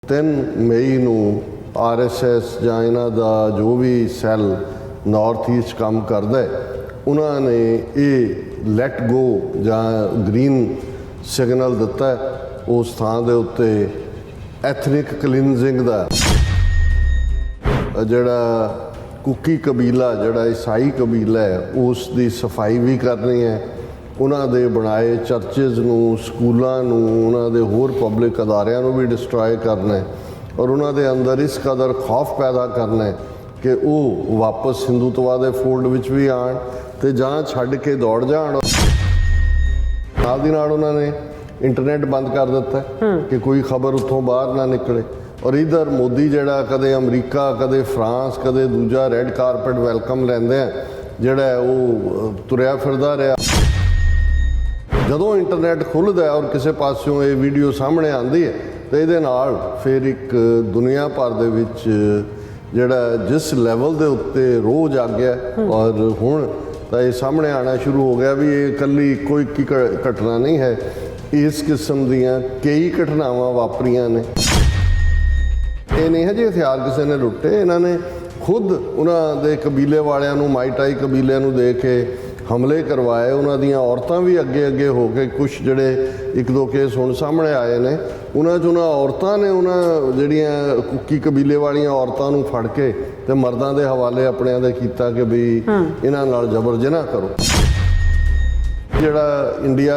3 ਮਈ ਨੂੰ RSS ਜਾਂ ਇਹਨਾਂ ਦਾ ਜੋ ਵੀ ਸੈੱਲ ਨਾਰਥ ਈਸਟ ਕੰਮ ਕਰਦਾ ਉਹਨਾਂ ਨੇ ਇਹ ਲੈਟ ਗੋ ਜਾਂ ਗ੍ਰੀਨ ਸਿਗਨਲ ਦਿੱਤਾ ਉਸ ਥਾਂ ਦੇ ਉੱਤੇ ਐਥਨਿਕ ਕਲੀਨਜ਼ਿੰਗ ਦਾ ਜਿਹੜਾ ਕੁਕੀ ਕਬੀਲਾ ਜਿਹੜਾ ਈਸਾਈ ਕਬੀਲਾ ਹੈ ਉਸ ਦੀ ਸਫਾਈ ਵੀ ਕਰਨੀ ਹੈ। ਉਹਨਾਂ ਦੇ ਬਣਾਏ ਚਰਚਿਜ਼ ਨੂੰ ਸਕੂਲਾਂ ਨੂੰ ਉਹਨਾਂ ਦੇ ਹੋਰ ਪਬਲਿਕ ਅਦਾਰਿਆਂ ਨੂੰ ਵੀ ਡਿਸਟਰੋਏ ਕਰਨਾ ਹੈ ਔਰ ਉਹਨਾਂ ਦੇ ਅੰਦਰ ਇਸ ਕਦਰ ਖੌਫ ਪੈਦਾ ਕਰਨਾ ਹੈ ਕਿ ਉਹ ਵਾਪਸ ਹਿੰਦੂਤਵਾ ਦੇ ਫੋਲਡ ਵਿੱਚ ਵੀ ਆਉਣ ਤੇ ਜਾਂ ਛੱਡ ਕੇ ਦੌੜ ਜਾਣ। ਨਾਲ ਦੀ ਨਾਲ ਉਹਨਾਂ ਨੇ ਇੰਟਰਨੈਟ ਬੰਦ ਕਰ ਦਿੱਤਾ ਕਿ ਕੋਈ ਖਬਰ ਉੱਥੋਂ ਬਾਹਰ ਨਾ ਨਿਕਲੇ ਔਰ ਇਧਰ ਮੋਦੀ ਜਿਹੜਾ ਕਦੇ ਅਮਰੀਕਾ ਕਦੇ ਫਰਾਂਸ ਕਦੇ ਦੂਜਾ ਰੈੱਡ ਕਾਰਪਟ ਵੈਲਕਮ ਲੈਂਦੇ ਆ ਜਿਹੜਾ ਉਹ ਤੁਰਿਆ ਫਿਰਦਾ ਰਿਹਾ। ਜਦੋਂ ਇੰਟਰਨੈਟ ਖੁੱਲ੍ਹਦਾ ਔਰ ਕਿਸੇ ਪਾਸਿਓਂ ਇਹ ਵੀਡੀਓ ਸਾਹਮਣੇ ਆਉਂਦੀ ਹੈ ਤਾਂ ਇਹਦੇ ਨਾਲ ਫਿਰ ਇੱਕ ਦੁਨੀਆ ਭਰ ਦੇ ਵਿੱਚ ਜਿਹੜਾ ਜਿਸ ਲੈਵਲ ਦੇ ਉੱਤੇ ਰੋਜ਼ ਆ ਗਿਆ ਔਰ ਹੁਣ ਤਾਂ ਇਹ ਸਾਹਮਣੇ ਆਉਣਾ ਸ਼ੁਰੂ ਹੋ ਗਿਆ ਵੀ ਇਹ ਇਕੱਲੀ ਕੋਈ ਘਟਨਾ ਨਹੀਂ ਹੈ, ਇਸ ਕਿਸਮ ਦੀਆਂ ਕਈ ਘਟਨਾਵਾਂ ਵਾਪਰੀਆਂ ਨੇ। ਇਹ ਨਹੀਂ ਹੈ ਜੀ ਹਥਿਆਰ ਕਿਸੇ ਨੇ ਲੁੱਟੇ, ਇਹਨਾਂ ਨੇ ਖੁਦ ਉਹਨਾਂ ਦੇ ਕਬੀਲੇ ਵਾਲਿਆਂ ਨੂੰ ਮਾਈਟਾਈ ਕਬੀਲਿਆਂ ਨੂੰ ਦੇ ਕੇ ਹਮਲੇ ਕਰਵਾਏ। ਉਹਨਾਂ ਦੀਆਂ ਔਰਤਾਂ ਵੀ ਅੱਗੇ ਹੋ ਕੇ ਕੁਛ ਜਿਹੜੇ ਇੱਕ ਦੋ ਕੇਸ ਹੁਣ ਸਾਹਮਣੇ ਆਏ ਨੇ ਉਹਨਾਂ 'ਚ ਉਹਨਾਂ ਔਰਤਾਂ ਨੇ ਉਹਨਾਂ ਜਿਹੜੀਆਂ ਕੁੱਕੀ ਕਬੀਲੇ ਵਾਲੀਆਂ ਔਰਤਾਂ ਨੂੰ ਫੜ ਕੇ ਤੇ ਮਰਦਾਂ ਦੇ ਹਵਾਲੇ ਆਪਣਿਆਂ ਦੇ ਕੀਤਾ ਕਿ ਵੀ ਇਹਨਾਂ ਨਾਲ ਜ਼ਬਰ ਜਨਾਹ ਕਰੋ। ਜਿਹੜਾ ਇੰਡੀਆ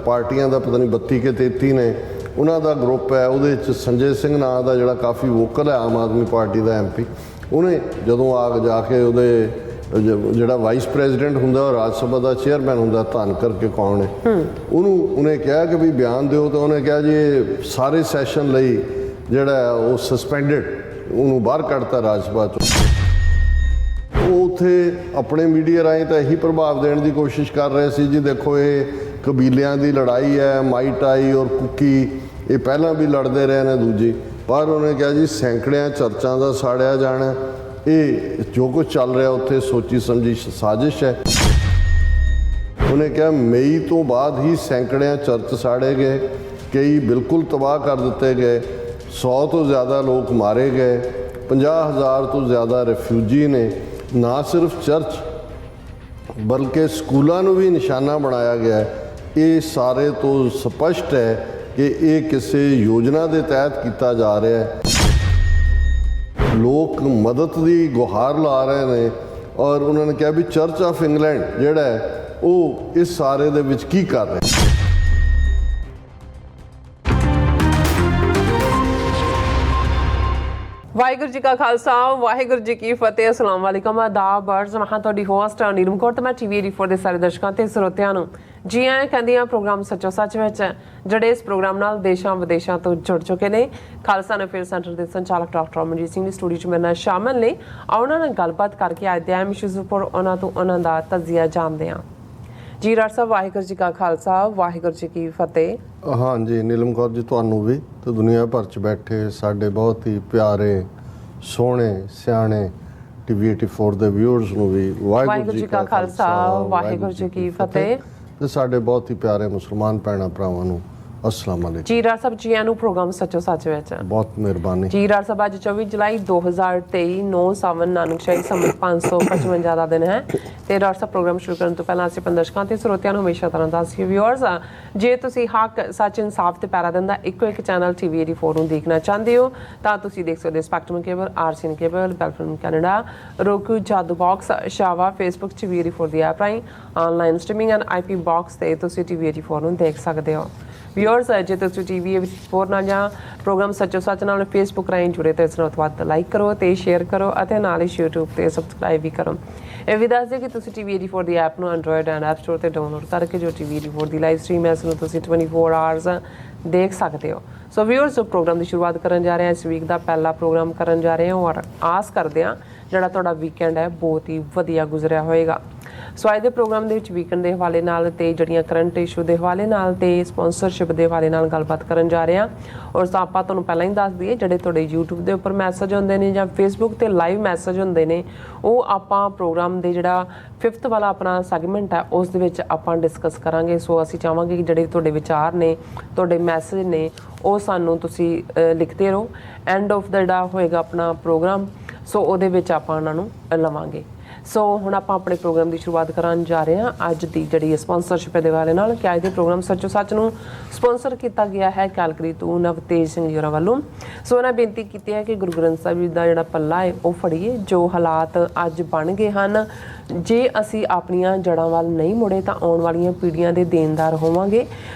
ਪਾਰਟੀਆਂ ਦਾ ਪਤਾ ਨਹੀਂ 32 ਕੇ 33 ਨੇ ਉਹਨਾਂ ਦਾ ਗਰੁੱਪ ਹੈ, ਉਹਦੇ 'ਚ ਸੰਜੇ ਸਿੰਘ ਨਾਂ ਦਾ ਜਿਹੜਾ ਕਾਫੀ ਵੋਕਲ ਹੈ ਆਮ ਆਦਮੀ ਪਾਰਟੀ ਦਾ MP, ਉਹਨੇ ਜਦੋਂ ਆ ਜਾ ਕੇ ਉਹਦੇ ਜਿਹੜਾ ਵਾਈਸ ਪ੍ਰੈਜ਼ੀਡੈਂਟ ਹੁੰਦਾ ਉਹ ਰਾਜ ਸਭਾ ਦਾ ਚੇਅਰਮੈਨ ਹੁੰਦਾ ਧੰਨ ਕਰਕੇ ਕੌਣ ਹੈ ਉਹਨੇ ਕਿਹਾ ਕਿ ਵੀ ਬਿਆਨ ਦਿਓ ਤਾਂ ਉਹਨੇ ਕਿਹਾ ਜੀ ਇਹ ਸਾਰੇ ਸੈਸ਼ਨ ਲਈ ਜਿਹੜਾ ਉਹ ਸਸਪੈਂਡਡ, ਉਹਨੂੰ ਬਾਹਰ ਕੱਢਤਾ ਰਾਜ ਸਭਾ 'ਚੋਂ। ਉਹ ਉੱਥੇ ਆਪਣੇ ਮੀਡੀਆ ਰਾਹੀਂ ਤਾਂ ਇਹੀ ਪ੍ਰਭਾਵ ਦੇਣ ਦੀ ਕੋਸ਼ਿਸ਼ ਕਰ ਰਹੇ ਸੀ ਜੀ ਦੇਖੋ ਇਹ ਕਬੀਲਿਆਂ ਦੀ ਲੜਾਈ ਹੈ, ਮਾਈਟਾਈ ਔਰ ਕੁੱਕੀ ਇਹ ਪਹਿਲਾਂ ਵੀ ਲੜਦੇ ਰਹੇ ਨੇ ਦੂਜੀ, ਪਰ ਉਹਨੇ ਕਿਹਾ ਜੀ ਸੈਂਕੜਿਆਂ ਚਰਚਾਂ ਦਾ ਸਾੜਿਆ ਜਾਣਾ, ਇਹ ਜੋ ਕੁਝ ਚੱਲ ਰਿਹਾ ਉੱਥੇ ਸੋਚੀ ਸਮਝੀ ਸਾਜ਼ਿਸ਼ ਹੈ। ਉਹਨੇ ਕਿਹਾ ਮਈ ਤੋਂ ਬਾਅਦ ਹੀ ਸੈਂਕੜਿਆਂ ਚਰਚ ਸਾੜੇ ਗਏ, ਕਈ ਬਿਲਕੁਲ ਤਬਾਹ ਕਰ ਦਿੱਤੇ ਗਏ, 100 ਤੋਂ ਜ਼ਿਆਦਾ ਲੋਕ ਮਾਰੇ ਗਏ, 50,000 ਤੋਂ ਜ਼ਿਆਦਾ ਰਿਫਿਊਜੀ ਨੇ। ਨਾ ਸਿਰਫ ਚਰਚ ਬਲਕਿ ਸਕੂਲਾਂ ਨੂੰ ਵੀ ਨਿਸ਼ਾਨਾ ਬਣਾਇਆ ਗਿਆ। ਇਹ ਸਾਰੇ ਤੋਂ ਸਪਸ਼ਟ ਹੈ ਕਿ ਇਹ ਕਿਸੇ ਯੋਜਨਾ ਦੇ ਤਹਿਤ ਕੀਤਾ ਜਾ ਰਿਹਾ ਹੈ। ਲੋਕ ਮਦਦ ਦੀ ਗੁਹਾਰ ਲਾ ਰਹੇ ਨੇ ਔਰ ਉਹਨਾਂ ਨੇ ਕਿਹਾ ਵੀ ਚਰਚ ਆਫ ਇੰਗਲੈਂਡ ਜਿਹੜਾ ਹੈ ਉਹ ਇਸ ਸਾਰੇ ਦੇ ਵਿੱਚ ਕੀ ਕਰ ਰਿਹਾ। ਵਾਹਿਗੁਰੂ ਜੀ ਕਾ ਖਾਲਸਾ ਵਾਹਿਗੁਰੂ ਜੀ ਕੀ ਫਤਿਹ। ਅਸਲਾਮ ਵਾਲੇਕਮ, ਆਦਾਬ, ਅਰਜ਼ ਮੈਂ ਤੁਹਾਡੀ ਹੋਸਟ ਨੀਲਮ ਕੌਰ ਤੇ ਮੈਂ TV84 ਦੇ ਸਾਰੇ ਦਰਸ਼ਕਾਂ ਤੇ ਸਰੋਤਿਆਂ ਨੂੰ ਜੀ ਆਇਆਂ ਕਹਿੰਦੀ ਹਾਂ ਪ੍ਰੋਗਰਾਮ ਸੱਚੋ ਸੱਚ ਵਿੱਚ, ਜਿਹੜੇ ਇਸ ਪ੍ਰੋਗਰਾਮ ਨਾਲ ਦੇਸ਼ਾਂ ਵਿਦੇਸ਼ਾਂ ਤੋਂ ਜੁੜ ਚੁੱਕੇ ਨੇ। ਖਾਲਸਾ ਅਫੇਅਰ ਸੈਂਟਰ ਦੇ ਸੰਚਾਲਕ ਡਾਕਟਰ ਅਮਨਜੀਤ ਸਿੰਘ ਦੀ ਸਟੂਡੀਓ 'ਚ ਮੇਰੇ ਨਾਲ ਸ਼ਾਮਲ ਨੇ। ਉਹਨਾਂ ਨਾਲ ਗੱਲਬਾਤ ਕਰਕੇ ਅੱਜ ਦੇ ਅਹਿਮ ਇਸ਼ੂਜ਼ ਉੱਪਰ ਉਹਨਾਂ ਤੋਂ ਉਹਨਾਂ ਦਾ ਤਜਜ਼ੀਆ ਜਾਣਦੇ ਹਾਂ। ਜੀ ਡਾਕਟਰ ਸਾਹਿਬ ਵਾਹਿਗੁਰੂ ਜੀ ਕਾ ਖਾਲਸਾ ਵਾਹਿਗੁਰੂ ਜੀ ਕੀ ਫਤਿਹ। ਹਾਂਜੀ ਨੀਲਮ ਕੌਰ ਜੀ, ਤੁਹਾਨੂੰ ਵੀ ਤੇ ਦੁਨੀਆ ਭਰ 'ਚ ਬੈਠੇ ਸਾਡੇ ਬਹੁਤ ਹੀ ਪਿਆਰੇ ਸੋਹਣੇ ਸਿਆਣੇ TV84 ਦੇ ਵਿਊਅਰਸ ਨੂੰ ਵੀ ਵਾਹਿਗੁਰੂ ਜੀ ਕਾ ਖਾਲਸਾ ਵਾਹਿਗੁਰੂ ਜੀ ਕੀ ਫਤਿਹ ਤੇ ਸਾਡੇ ਬਹੁਤ ਹੀ ਪਿਆਰੇ ਮੁਸਲਮਾਨ ਭੈਣਾਂ ਭਰਾਵਾਂ ਨੂੰ ਅਸਲਾਮ ਵਾਲੇਕੁਮ। ਜੀ ਡਾਕਟਰ ਸਾਹਿਬ ਜੀ ਆਇਆਂ ਨੂੰ ਪ੍ਰੋਗਰਾਮ ਸੱਚੋ ਸੱਚ ਵਿੱਚ। ਬਹੁਤ ਮਿਹਰਬਾਨੀ ਜੀ ਡਾਕਟਰ ਸਾਹਿਬ ਅੱਜ 24 ਜੁਲਾਈ 2023 9 ਸਾਵਨ ਨਾਨਕਸ਼ਾਹੀ ਸੰਮਤ 555 ਦਾ ਦਿਨ ਹੈ ਤੇ ਡਾਕਟਰ ਸਾਹਿਬ ਪ੍ਰੋਗਰਾਮ ਸ਼ੁਰੂ ਕਰਨ ਤੋਂ ਪਹਿਲਾਂ ਅਸੀਂ ਦਰਸ਼ਕਾਂ ਤੇ ਸਰੋਤਿਆਂ ਨੂੰ ਹਮੇਸ਼ਾ ਤਰ੍ਹਾਂ ਦੱਸੀਏ ਵਿਊਅਰਸ, ਜੇ ਤੁਸੀਂ ਹੱਕ ਸੱਚ ਇਨਸਾਫ ਤੇ ਪੈਰਾ ਦਿੰਦਾ ਇੱਕੋ ਇੱਕ ਚੈਨਲ TV84 ਨੂੰ ਦੇਖਣਾ ਚਾਹੁੰਦੇ ਹੋ ਤਾਂ ਤੁਸੀਂ ਦੇਖ ਸਕਦੇ ਹੋ ਸਪੈਕਟਰਮ ਕੇਬਲ, RCN ਕੇਬਲ, ਬੈਲਫਿਲਮ ਕੈਨੇਡਾ, roku, ਜਾਦੂ ਬਾਕਸ, ਸ਼ਾਵਾ, ਫੇਸਬੁੱਕ TV84 ਦੀ ਐਪ ਰਾਹੀਂ online streaming and IP box ਤੇ ਤੁਸੀਂ TV84 ਨੂੰ ਦੇਖ ਸਕਦੇ ਹੋ। ਵਿਊਅਰਸ, ਜੇ ਤੁਸੀਂ TV84 ਨਾਲ ਜਾਂ ਪ੍ਰੋਗਰਾਮ ਸੱਚੋ ਸੱਚ ਨਾਲ ਫੇਸਬੁੱਕ ਰਾਹੀਂ ਜੁੜੇ ਤਾਂ ਇਸ ਨੂੰ ਵੱਧ ਲਾਈਕ ਕਰੋ ਤੇ ਸ਼ੇਅਰ ਕਰੋ ਅਤੇ ਨਾਲ ਹੀ YouTube ਤੇ ਸਬਸਕ੍ਰਾਈਬ ਵੀ ਕਰੋ। ਇਹ ਵੀ ਦੱਸ ਦਿਓ ਕਿ ਤੁਸੀਂ TV84 ਦੀ ਐਪ ਨੂੰ ਐਂਡਰੋਇਡ ਐਂਡ ਐਪ ਸਟੋਰ ਤੇ ਡਾਊਨਲੋਡ ਕਰਕੇ ਜੋ TV84 ਦੀ ਲਾਈਵ ਸਟ੍ਰੀਮ ਹੈ ਇਸ ਨੂੰ ਤੁਸੀਂ 24 ਆਵਰਸ ਦੇਖ ਸਕਦੇ ਹੋ। ਸੋ ਵਿਊਅਰਸ, ਪ੍ਰੋਗਰਾਮ ਦੀ ਸ਼ੁਰੂਆਤ ਕਰਨ ਜਾ ਰਹੇ ਹਾਂ। ਇਸ ਵੀਕ ਦਾ ਪਹਿਲਾ ਪ੍ਰੋਗਰਾਮ ਕਰਨ ਜਾ ਰਹੇ ਹਾਂ ਔਰ ਆਸ ਕਰਦੇ ਹਾਂ ਜਿਹੜਾ ਤੁਹਾਡਾ ਵੀਕਐਂਡ ਹੈ ਬਹੁਤ ਹੀ ਵਧੀਆ ਗੁਜ਼ਰਿਆ ਹੋਏਗਾ। ਸੋ ਅੱਜ ਦੇ ਪ੍ਰੋਗਰਾਮ ਦੇ ਵਿੱਚ ਵੀਕਐਂਡ ਦੇ ਹਵਾਲੇ ਨਾਲ ਤੇ ਜਿਹੜੀਆਂ ਕਰੰਟ ਇਸ਼ੂ ਦੇ ਹਵਾਲੇ ਨਾਲ ਤੇ ਸਪਾਂਸਰਸ਼ਿਪ ਦੇ ਹਵਾਲੇ ਨਾਲ ਗੱਲਬਾਤ ਕਰਨ ਜਾ ਰਹੇ ਹਾਂ। ਔਰ ਆਪਾਂ ਤੁਹਾਨੂੰ ਪਹਿਲਾਂ ਹੀ ਦੱਸ ਦਈਏ, ਜਿਹੜੇ ਤੁਹਾਡੇ YouTube ਦੇ ਉੱਪਰ ਮੈਸੇਜ ਹੁੰਦੇ ਨੇ ਜਾਂ Facebook ਤੇ ਲਾਈਵ ਮੈਸੇਜ ਹੁੰਦੇ ਨੇ, ਉਹ ਆਪਾਂ ਪ੍ਰੋਗਰਾਮ ਦੇ ਜਿਹੜਾ 5th ਵਾਲਾ ਆਪਣਾ ਸੈਗਮੈਂਟ ਹੈ ਉਸ ਦੇ ਵਿੱਚ ਆਪਾਂ ਡਿਸਕਸ ਕਰਾਂਗੇ। ਸੋ ਅਸੀਂ ਚਾਹਾਂਗੇ ਕਿ ਜਿਹੜੇ ਤੁਹਾਡੇ ਵਿਚਾਰ ਨੇ, ਤੁਹਾਡੇ ਮੈਸੇਜ ਨੇ, ਉਹ ਸਾਨੂੰ ਤੁਸੀਂ ਲਿਖਦੇ ਰਹੋ। ਐਂਡ ਆਫ ਦਾ ਜਿਹੜਾ ਹੋਏਗਾ ਆਪਣਾ ਪ੍ਰੋਗਰਾਮ, ਸੋ ਉਹਦੇ ਵਿੱਚ ਆਪਾਂ ਉਹਨਾਂ ਨੂੰ ਲਵਾਂਗੇ। ਸੋ ਹੁਣ ਆਪਾਂ ਆਪਣੇ ਪ੍ਰੋਗਰਾਮ ਦੀ ਸ਼ੁਰੂਆਤ ਕਰਨ ਜਾ ਰਹੇ ਹਾਂ ਅੱਜ ਦੀ ਜਿਹੜੀ ਸਪਾਂਸਰਸ਼ਿਪ ਦੇ ਬਾਰੇ ਨਾਲ ਕਿ ਅੱਜ ਦੇ ਪ੍ਰੋਗਰਾਮ ਸੱਚੋ ਸੱਚ ਨੂੰ ਸਪਾਂਸਰ ਕੀਤਾ ਗਿਆ ਹੈ ਕੈਲਗਰੀ ਤੋਂ ਨਵਤੇਜ ਸਿੰਘ ਜੀ ਹੋਰਾਂ ਵੱਲੋਂ। ਸੋ ਉਹਨਾਂ ਬੇਨਤੀ ਕੀਤੀ ਹੈ ਕਿ ਗੁਰੂ ਗ੍ਰੰਥ ਸਾਹਿਬ ਜੀ ਦਾ ਜਿਹੜਾ ਪੱਲਾ ਹੈ ਉਹ ਫੜੀਏ। ਜੋ ਹਾਲਾਤ ਅੱਜ ਬਣ ਗਏ ਹਨ, ਜੇ ਅਸੀਂ ਆਪਣੀਆਂ ਜੜ੍ਹਾਂ ਵੱਲ ਨਹੀਂ ਮੁੜੇ ਤਾਂ ਆਉਣ ਵਾਲੀਆਂ ਪੀੜ੍ਹੀਆਂ ਦੇ ਦੇਣਦਾਰ ਹੋਵਾਂਗੇ।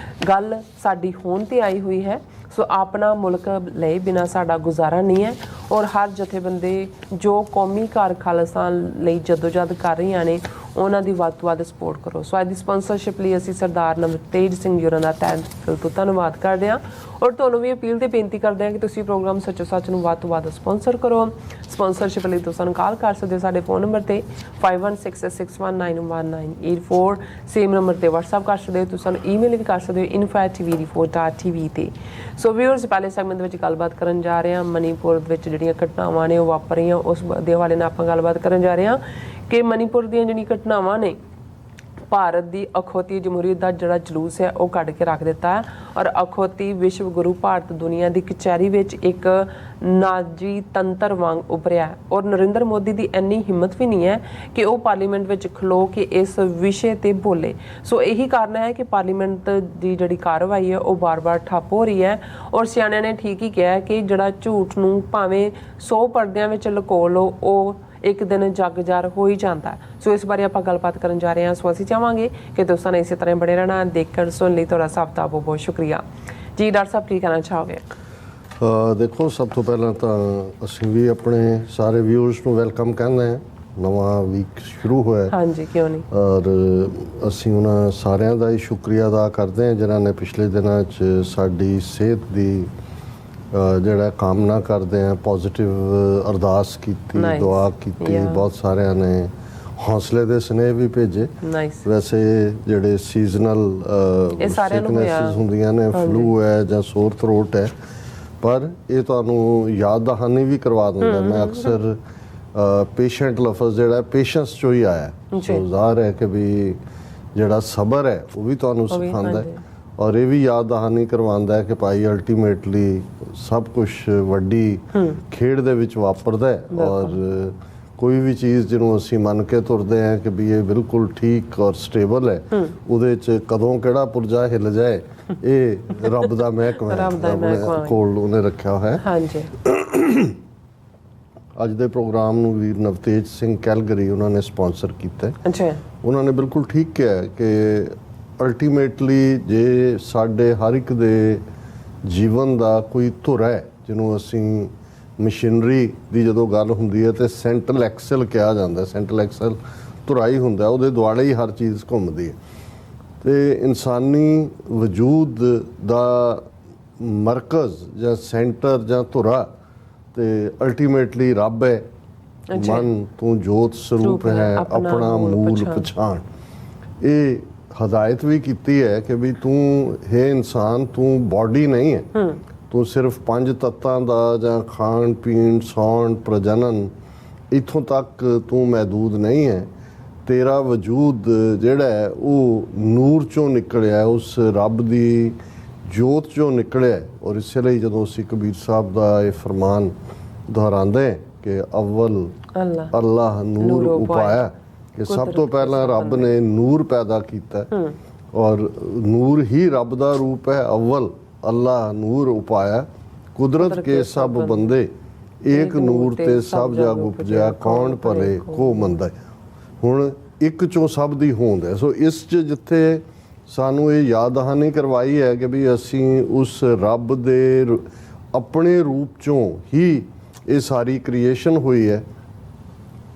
ਗੱਲ ਸਾਡੀ ਹੋਣ ਤੇ ਆਈ ਹੋਈ ਹੈ। ਸੋ ਆਪਣਾ ਮੁਲਕ ਲਏ ਬਿਨਾਂ ਸਾਡਾ ਗੁਜ਼ਾਰਾ ਨਹੀਂ ਹੈ। ਔਰ ਹਰ ਜਥੇਬੰਦੀ ਜੋ ਕੌਮੀ ਕਾਰ ਖਾਲਸਾ ਲਈ ਜਦੋਜਹਿਦ ਕਰ ਰਹੀਆਂ ਨੇ, ਉਹਨਾਂ ਦੀ ਵੱਧ ਤੋਂ ਵੱਧ ਸਪੋਰਟ ਕਰੋ। ਸੋ ਅੱਜ ਦੀ ਸਪਾਂਸਰਸ਼ਿਪ ਲਈ ਅਸੀਂ ਸਰਦਾਰ ਨਵਤੇਜ ਸਿੰਘ ਜੀ ਹੋਰਾਂ ਦਾ ਤਹਿ ਦਿਲ ਤੋਂ ਧੰਨਵਾਦ ਕਰਦੇ ਹਾਂ। ਔਰ ਤੁਹਾਨੂੰ ਵੀ ਅਪੀਲ ਤੇ ਬੇਨਤੀ ਕਰਦੇ ਹਾਂ ਕਿ ਤੁਸੀਂ ਪ੍ਰੋਗਰਾਮ ਸੱਚੋ ਸੱਚ ਨੂੰ ਵੱਧ ਤੋਂ ਵੱਧ ਸਪਾਂਸਰ ਕਰੋ। ਸਪਾਂਸਰਸ਼ਿਪ ਲਈ ਤੁਸੀਂ ਸਾਨੂੰ ਕਾਲ ਕਰ ਸਕਦੇ ਹੋ ਸਾਡੇ ਫੋਨ ਨੰਬਰ ਤੇ 5166619184। ਸੇਮ ਨੰਬਰ ਤੇ WhatsApp ਕਰ ਸਕਦੇ ਹੋ। ਤੁਸੀਂ ਸਾਨੂੰ ਈਮੇਲ ਵੀ ਕਰ ਸਕਦੇ ਹੋ info@tvd4.tv ਤੇ। ਸੋ ਵਿਊਅਰਸ, ਪਹਿਲੇ ਸੈਗਮੈਂਟ ਦੇ ਵਿੱਚ ਗੱਲਬਾਤ ਕਰਨ ਜਾ ਰਹੇ ਹਾਂ ਮਨੀਪੁਰ ਵਿੱਚ ਜਿਹੜੀਆਂ ਘਟਨਾਵਾਂ ਨੇ ਉਹ ਵਾਪਰ ਰਹੀਆਂ, ਉਸ ਦੇ ਹਵਾਲੇ ਨਾਲ ਆਪਾਂ ਗੱਲਬਾਤ ਕਰਨ ਜਾ ਰਹੇ ਹਾਂ ਕਿ ਮਨੀਪੁਰ ਦੀਆਂ ਜਿਹੜੀਆਂ ਘਟਨਾਵਾਂ ਨੇ ਭਾਰਤ ਦੀ ਅਖੌਤੀ ਜਮਹੂਰੀਅਤ ਦਾ ਜਿਹੜਾ ਜਲੂਸ ਹੈ ਉਹ ਕੱਢ ਕੇ ਰੱਖ ਦਿੱਤਾ ਹੈ। ਔਰ ਅਖੌਤੀ ਵਿਸ਼ਵ ਗੁਰੂ ਭਾਰਤ ਦੁਨੀਆ ਦੀ ਕਚਹਿਰੀ ਵਿੱਚ ਇੱਕ ਨਾਜੀ ਤੰਤਰ ਵਾਂਗ ਉਭਰਿਆ ਹੈ। ਔਰ ਨਰਿੰਦਰ ਮੋਦੀ ਦੀ ਇੰਨੀ ਹਿੰਮਤ ਵੀ ਨਹੀਂ ਹੈ ਕਿ ਉਹ ਪਾਰਲੀਮੈਂਟ ਵਿੱਚ ਖਲੋ ਕੇ ਇਸ ਵਿਸ਼ੇ ਤੇ ਬੋਲੇ। ਸੋ ਇਹੀ ਕਾਰਨ ਹੈ ਕਿ ਪਾਰਲੀਮੈਂਟ ਦੀ ਜਿਹੜੀ ਕਾਰਵਾਈ ਹੈ ਉਹ ਬਾਰ-ਬਾਰ ਠੱਪ ਹੋ ਰਹੀ ਹੈ। ਔਰ ਸਿਆਣਿਆਂ ਨੇ ਠੀਕ ਹੀ ਕਿਹਾ ਕਿ ਜਿਹੜਾ ਝੂਠ ਨੂੰ ਭਾਵੇਂ 100 ਪਰਦਿਆਂ ਵਿੱਚ ਲੁਕੋ ਲਓ, ਉਹ ਇੱਕ ਦਿਨ ਜੱਗ ਜ਼ਾਹਰ ਹੋ ਹੀ ਜਾਂਦਾ ਹੈ। ਸੋ ਇਸ ਬਾਰੇ ਆਪਾਂ ਗੱਲਬਾਤ ਕਰਨ ਜਾ ਰਹੇ ਹਾਂ। ਸੋ ਅਸੀਂ ਚਾਹਾਂਗੇ ਕਿ ਦੋਸਤਾਂ ਨੇ ਇਸੇ ਤਰ੍ਹਾਂ ਬਣੇ ਰਹਿਣਾ। ਦੇਖਣ ਸੁਣ ਲਈ ਤੁਹਾਡਾ ਸਭ ਦਾ ਬਹੁਤ ਸ਼ੁਕਰੀਆ ਜੀ। ਡਾਕਟਰ ਸਾਹਿਬ ਕੀ ਕਹਿਣਾ ਚਾਹੋਗੇ? ਦੇਖੋ, ਸਭ ਤੋਂ ਪਹਿਲਾਂ ਤਾਂ ਅਸੀਂ ਵੀ ਆਪਣੇ ਸਾਰੇ ਵਿਊਅਰਸ ਨੂੰ ਵੈਲਕਮ ਕਹਿੰਦੇ ਹਾਂ। ਨਵਾਂ ਵੀਕ ਸ਼ੁਰੂ ਹੋਇਆ। ਹਾਂਜੀ, ਕਿਉਂ ਨਹੀਂ। ਔਰ ਅਸੀਂ ਉਹਨਾਂ ਸਾਰਿਆਂ ਦਾ ਹੀ ਸ਼ੁਕਰੀਆ ਅਦਾ ਕਰਦੇ ਹਾਂ ਜਿਨ੍ਹਾਂ ਨੇ ਪਿਛਲੇ ਦਿਨਾਂ 'ਚ ਸਾਡੀ ਸਿਹਤ ਦੀ ਜਿਹੜਾ ਕਾਮਨਾ ਕਰਦੇ ਆ, ਪੋਜ਼ਿਟਿਵ ਅਰਦਾਸ ਕੀਤੀ, ਦੁਆ ਕੀਤੀ। ਬਹੁਤ ਸਾਰਿਆਂ ਨੇ ਹੌਸਲੇ ਦੇ ਸੁਨੇਹੇ ਵੀ ਭੇਜੇ। ਵੈਸੇ ਜਿਹੜੇ ਸੀਜ਼ਨਲ ਸਿਕਨੈਸਿਸ ਹੁੰਦੀਆਂ ਨੇ, ਫਲੂ ਹੈ ਜਾਂ ਸੋਰ ਥਰੋਟ ਹੈ, ਪਰ ਇਹ ਤੁਹਾਨੂੰ ਯਾਦ ਦਹਾਨੀ ਵੀ ਕਰਵਾ ਦਿੰਦਾ। ਮੈਂ ਅਕਸਰ ਪੇਸ਼ੈਂਟ ਲਫ਼ਜ਼ ਜਿਹੜਾ ਪੇਸ਼ੈਂਸ 'ਚੋਂ ਹੀ ਆਇਆ। ਸੋ ਜ਼ਾਹਰ ਹੈ ਕਿ ਵੀ ਜਿਹੜਾ ਸਬਰ ਹੈ ਉਹ ਵੀ ਤੁਹਾਨੂੰ ਸਿਖਾਉਂਦਾ ਹੈ। ਔਰ ਇਹ ਵੀ ਯਾਦ ਦਹਾਨੀ ਕਰਵਾਉਂਦਾ ਹੈ ਕਿ ਭਾਈ ਅਲਟੀਮੇਟਲੀ ਸਭ ਕੁਝ ਵੱਡੀ ਖੇਡ ਦੇ ਵਿੱਚ ਵਾਪਰਦਾ ਹੈ। ਔਰ ਕੋਈ ਵੀ ਚੀਜ਼ ਜਿਹਨੂੰ ਅਸੀਂ ਮੰਨ ਕੇ ਤੁਰਦੇ ਹਾਂ ਕਿ ਵੀ ਇਹ ਬਿਲਕੁਲ ਠੀਕ ਔਰ ਸਟੇਬਲ ਹੈ, ਉਹਦੇ 'ਚ ਕਦੋਂ ਕਿਹੜਾ ਪੁਰਜਾ ਹਿੱਲ ਜਾਏ, ਇਹ ਰੱਬ ਦਾ ਮਹਿਕਮਾ ਕੋਲ ਉਹਨੇ ਰੱਖਿਆ ਹੋਇਆ। ਅੱਜ ਦੇ ਪ੍ਰੋਗਰਾਮ ਨੂੰ ਵੀਰ ਨਵਤੇਜ ਸਿੰਘ ਕੈਲਗਰੀ ਉਹਨਾਂ ਨੇ ਸਪਾਂਸਰ ਕੀਤਾ। ਉਹਨਾਂ ਨੇ ਬਿਲਕੁਲ ਠੀਕ ਕਿਹਾ ਕਿ ਅਲਟੀਮੇਟਲੀ ਜੇ ਸਾਡੇ ਹਰ ਇੱਕ ਦੇ ਜੀਵਨ ਦਾ ਕੋਈ ਧੁਰ ਹੈ, ਜਿਹਨੂੰ ਅਸੀਂ ਮਸ਼ੀਨਰੀ ਦੀ ਜਦੋਂ ਗੱਲ ਹੁੰਦੀ ਹੈ ਤੇ ਸੈਂਟਰਲ ਐਕਸਲ ਕਿਹਾ ਜਾਂਦਾ। ਸੈਂਟਰਲ ਐਕਸਲ ਧੁਰਾਈ ਹੁੰਦਾ, ਉਹਦੇ ਦੁਆਲੇ ਹੀ ਹਰ ਚੀਜ਼ ਘੁੰਮਦੀ ਹੈ। ਤੇ ਇਨਸਾਨੀ ਵਜੂਦ ਦਾ ਮਰਕਜ਼ ਜਾਂ ਸੈਂਟਰ ਜਾਂ ਧੁਰਾ ਤੇ ਅਲਟੀਮੇਟਲੀ ਰੱਬ ਹੈ। ਮਨ ਤੂੰ ਜੋਤ ਸਰੂਪ ਹੈ, ਆਪਣਾ ਮੂਲ ਪਛਾਣ। ਇਹ ਹਦਾਇਤ ਵੀ ਕੀਤੀ ਹੈ ਕਿ ਵੀ ਤੂੰ ਹੈ ਇਨਸਾਨ, ਤੂੰ ਬਾਡੀ ਨਹੀਂ ਹੈ। ਤੂੰ ਸਿਰਫ 5 ਤੱਤਾਂ ਦਾ ਜਾਂ ਖਾਣ ਪੀਣ, ਸੌਣ, ਪ੍ਰਜਨਨ, ਇੱਥੋਂ ਤੱਕ ਤੂੰ ਮਹਿਦੂਦ ਨਹੀਂ ਹੈ। ਤੇਰਾ ਵਜੂਦ ਜਿਹੜਾ ਹੈ ਉਹ ਨੂਰ ਚੋਂ ਨਿਕਲਿਆ, ਉਸ ਰੱਬ ਦੀ ਜੋਤ ਚੋਂ ਨਿਕਲਿਆ। ਔਰ ਇਸੇ ਲਈ ਜਦੋਂ ਅਸੀਂ ਕਬੀਰ ਸਾਹਿਬ ਦਾ ਇਹ ਫਰਮਾਨ ਦੁਹਰਾਉਂਦੇ ਕਿ ਅਵਲ ਅੱਲਾਹ ਨੂਰ ਉਪਾਇਆ, ਕਿ ਸਭ ਤੋਂ ਪਹਿਲਾਂ ਰੱਬ ਨੇ ਨੂਰ ਪੈਦਾ ਕੀਤਾ। ਔਰ ਨੂਰ ਹੀ ਰੱਬ ਦਾ ਰੂਪ ਹੈ। ਅਵਲ ਅੱਲਾਹ ਨੂਰ ਉਪਾਇਆ, ਕੁਦਰਤ ਕੇ ਸਭ ਬੰਦੇ, ਏਕ ਨੂਰ ਤੇ ਸਭ ਜਗ ਉਪਜਿਆ, ਕੌਣ ਭਲੇ ਕੋ ਮੰਦਾ। ਹੁਣ ਇੱਕ ਚੋਂ ਸਭ ਦੀ ਹੋਂਦ ਹੈ। ਸੋ ਇਸ 'ਚ ਜਿੱਥੇ ਸਾਨੂੰ ਇਹ ਯਾਦ ਦਹਾਨੀ ਕਰਵਾਈ ਹੈ ਕਿ ਵੀ ਅਸੀਂ ਉਸ ਰੱਬ ਦੇ ਆਪਣੇ ਰੂਪ 'ਚੋਂ ਹੀ ਇਹ ਸਾਰੀ ਕ੍ਰੀਏਸ਼ਨ ਹੋਈ ਹੈ,